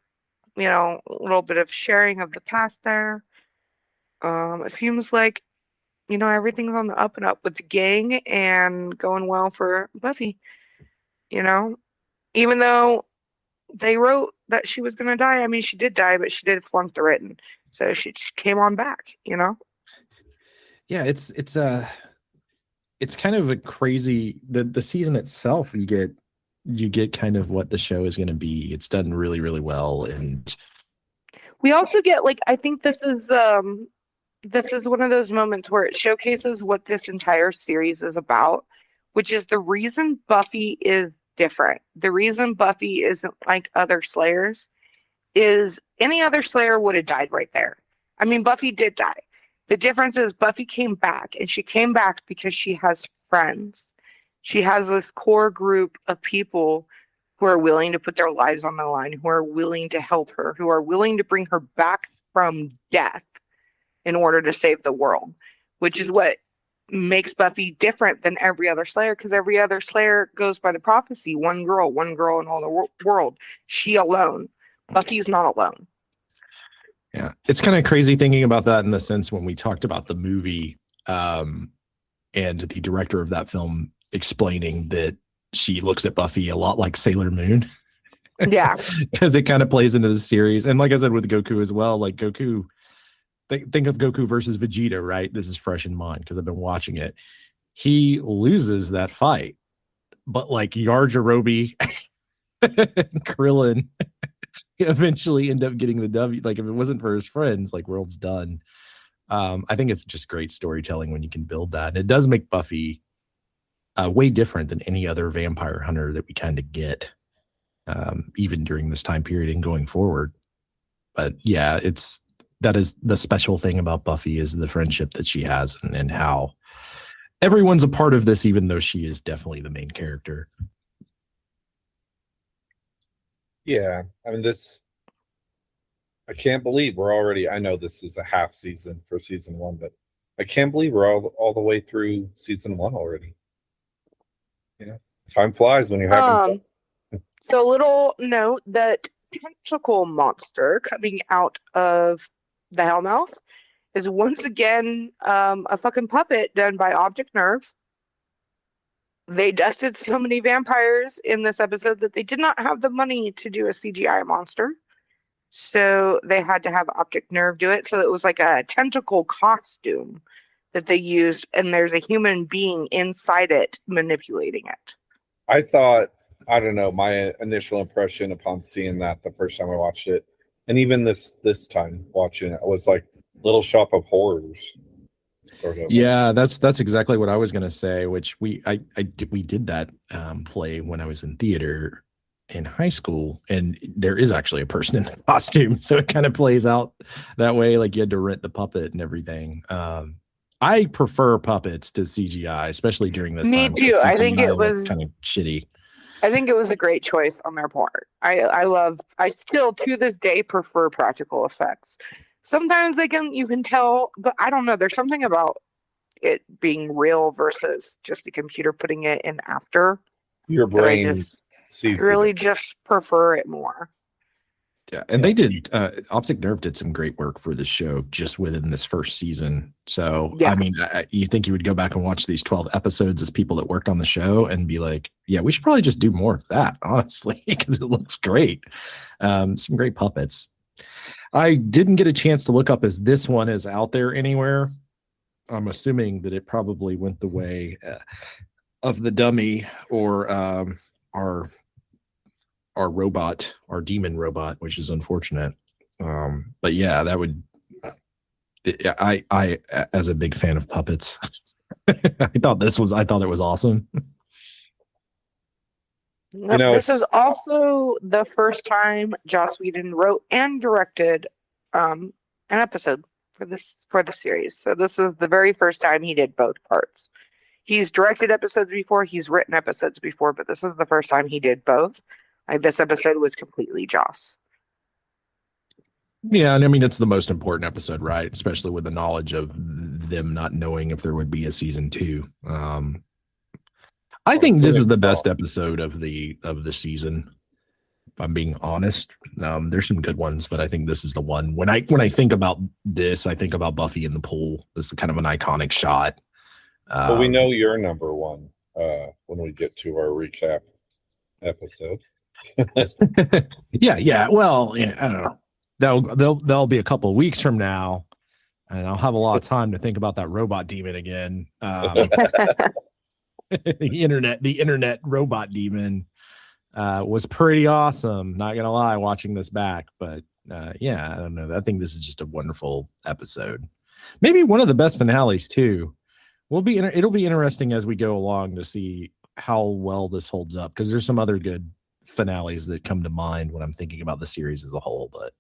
a little bit of sharing of the past there. It seems like, everything's on the up and up with the gang and going well for Buffy. Even though they wrote that she was going to die. I mean, she did die, but she did flunk the written. So she came on back, Yeah, it's kind of a crazy, the season itself, you get kind of what the show is going to be. It's done really, really well. And we also get, I think this is one of those moments where it showcases what this entire series is about, which is the reason Buffy is different. The reason Buffy isn't like other Slayers is any other Slayer would have died right there. I mean, Buffy did die. The difference is Buffy came back, and she came back because she has friends. She has this core group of people who are willing to put their lives on the line, who are willing to help her, who are willing to bring her back from death in order to save the world, which is what makes Buffy different than every other Slayer, because every other Slayer goes by the prophecy, one girl in all the world, she alone. Buffy's not alone. Yeah, it's kind of crazy thinking about that in the sense when we talked about the movie and the director of that film explaining that she looks at Buffy a lot like Sailor Moon. Yeah. Because it kind of plays into the series. And like I said with Goku as well, like Goku, think of Goku versus Vegeta, right? This is fresh in mind because I've been watching it. He loses that fight, but like Yajirobe and Krillin eventually end up getting the W. Like if it wasn't for his friends, like world's done. I think it's just great storytelling when you can build that. And it does make Buffy way different than any other vampire hunter that we kind of get, even during this time period and going forward. But yeah, that is the special thing about Buffy is the friendship that she has and how everyone's a part of this, even though she is definitely the main character. Yeah, I mean, I can't believe we're already, I know this is a half season for season 1, but I can't believe we're all the way through season 1 already. Time flies when you're having fun. So little note that tentacle monster coming out of the Hellmouth is once again a fucking puppet done by Optic Nerve. They dusted so many vampires in this episode that they did not have the money to do a CGI monster. So they had to have Optic Nerve do it. So it was like a tentacle costume that they used, and there's a human being inside it manipulating it. I thought, I don't know, my initial impression upon seeing that the first time I watched it, and even this time watching it, was like Little Shop of Horrors. Yeah, that's exactly what I was gonna say. Which we did that play when I was in theater in high school, and there is actually a person in the costume, so it kind of plays out that way. Like you had to rent the puppet and everything. I prefer puppets to CGI, especially during this time. Me too. I think it was kind of shitty. I think it was a great choice on their part. I still to this day prefer practical effects. Sometimes you can tell, but I don't know. There's something about it being real versus just the computer putting it in after. Your brain sees really just prefer it more. Yeah, and they did. Optic Nerve did some great work for the show just within this first season. So, yeah. I mean, you think you would go back and watch these 12 episodes as people that worked on the show and be like, yeah, we should probably just do more of that, honestly, because it looks great. Some great puppets. I didn't get a chance to look up as this one is out there anywhere. I'm assuming that it probably went the way of the dummy or our robot, our demon robot, which is unfortunate. But yeah, that would. I as a big fan of puppets, I thought it was awesome. This is also the first time Joss Whedon wrote and directed an episode for the series. So this is the very first time he did both parts. He's directed episodes before, he's written episodes before, but this is the first time he did both. Like this episode was completely Joss. Yeah, and I mean it's the most important episode, right? Especially with the knowledge of them not knowing if there would be a season 2. I think this is the best episode of the season. If I'm being honest. There's some good ones, but I think this is the one. When I think about this, I think about Buffy in the pool. This is kind of an iconic shot. Well, we know you're number one when we get to our recap episode. yeah. Well, yeah, I don't know. That'll be a couple of weeks from now, and I'll have a lot of time to think about that robot demon again. The internet robot demon was pretty awesome. Not gonna lie, watching this back, but yeah, I don't know. I think this is just a wonderful episode. Maybe one of the best finales too. It'll be interesting as we go along to see how well this holds up, because there's some other good finales that come to mind when I'm thinking about the series as a whole. But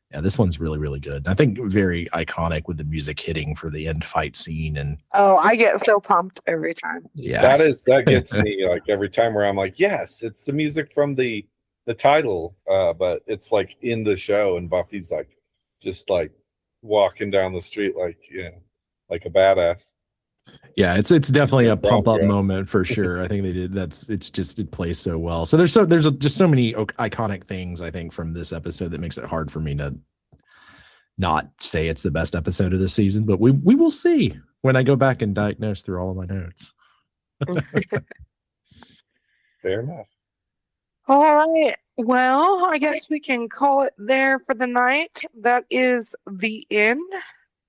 yeah, this one's really, really good. I think very iconic with the music hitting for the end fight scene. And I get so pumped every time. Yeah, that gets me like every time where I'm like, yes, it's the music from the title, but it's like in the show, and Buffy's like just like walking down the street like like a badass. Yeah, it's definitely a pump up Progress. moment for sure. I think they did. It plays so well. So there's just so many iconic things I think from this episode that makes it hard for me to not say it's the best episode of the season. But we will see when I go back and diagnose through all of my notes. Fair enough. All right. Well, I guess we can call it there for the night. That is the end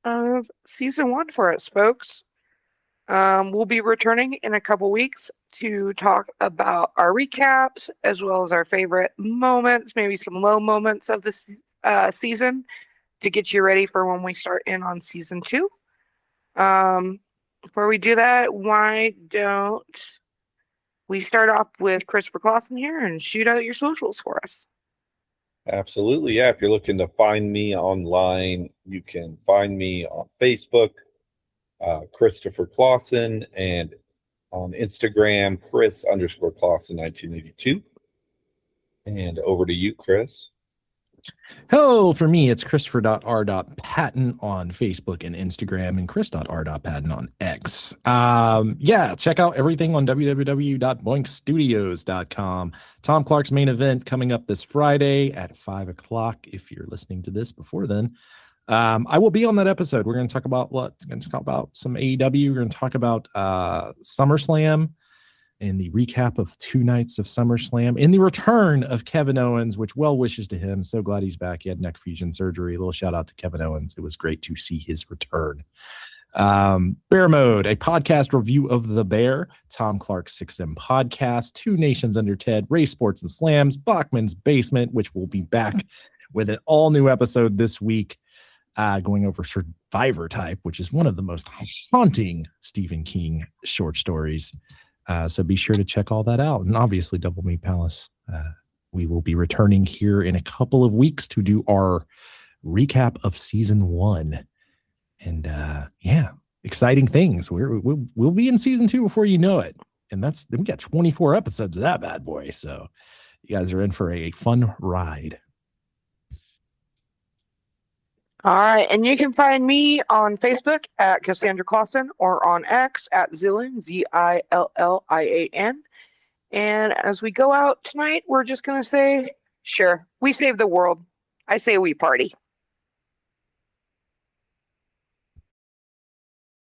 of season 1 for us, folks. We'll be returning in a couple weeks to talk about our recaps as well as our favorite moments, maybe some low moments of the season to get you ready for when we start in on season 2. Before we do that, why don't we start off with Christopher Clausen here and shoot out your socials for us? Absolutely. Yeah. If you're looking to find me online, you can find me on Facebook, Christopher Clausen, and on Instagram, Chris_Clausen 1982. And over to you, Chris. Hello, for me, it's Christopher.R.Patton on Facebook and Instagram, and Chris.R.Patton on X. Check out everything on www.boinkstudios.com. Tom Clark's main event coming up this Friday at 5:00. If you're listening to this before then, I will be on that episode. We're going to talk about some AEW. We're going to talk about SummerSlam and the recap of 2 nights of SummerSlam and the return of Kevin Owens, which well wishes to him. So glad he's back. He had neck fusion surgery. A little shout out to Kevin Owens. It was great to see his return. Bear Mode, a podcast review of The Bear, Tom Clark's 6M podcast, 2 Nations Under Ted, Race Sports and Slams, Bachman's Basement, which will be back with an all new episode this week, going over Survivor Type, which is one of the most haunting Stephen King short stories. So be sure to check all that out. And obviously, Double Meat Palace. We will be returning here in a couple of weeks to do our recap of season 1. And exciting things. We'll be in season 2 before you know it. And we got 24 episodes of that bad boy. So you guys are in for a fun ride. All right, and you can find me on Facebook at Cassandra Clausen or on X at Zillian, Zillian. And as we go out tonight, we're just going to say, sure, we save the world. I say we party.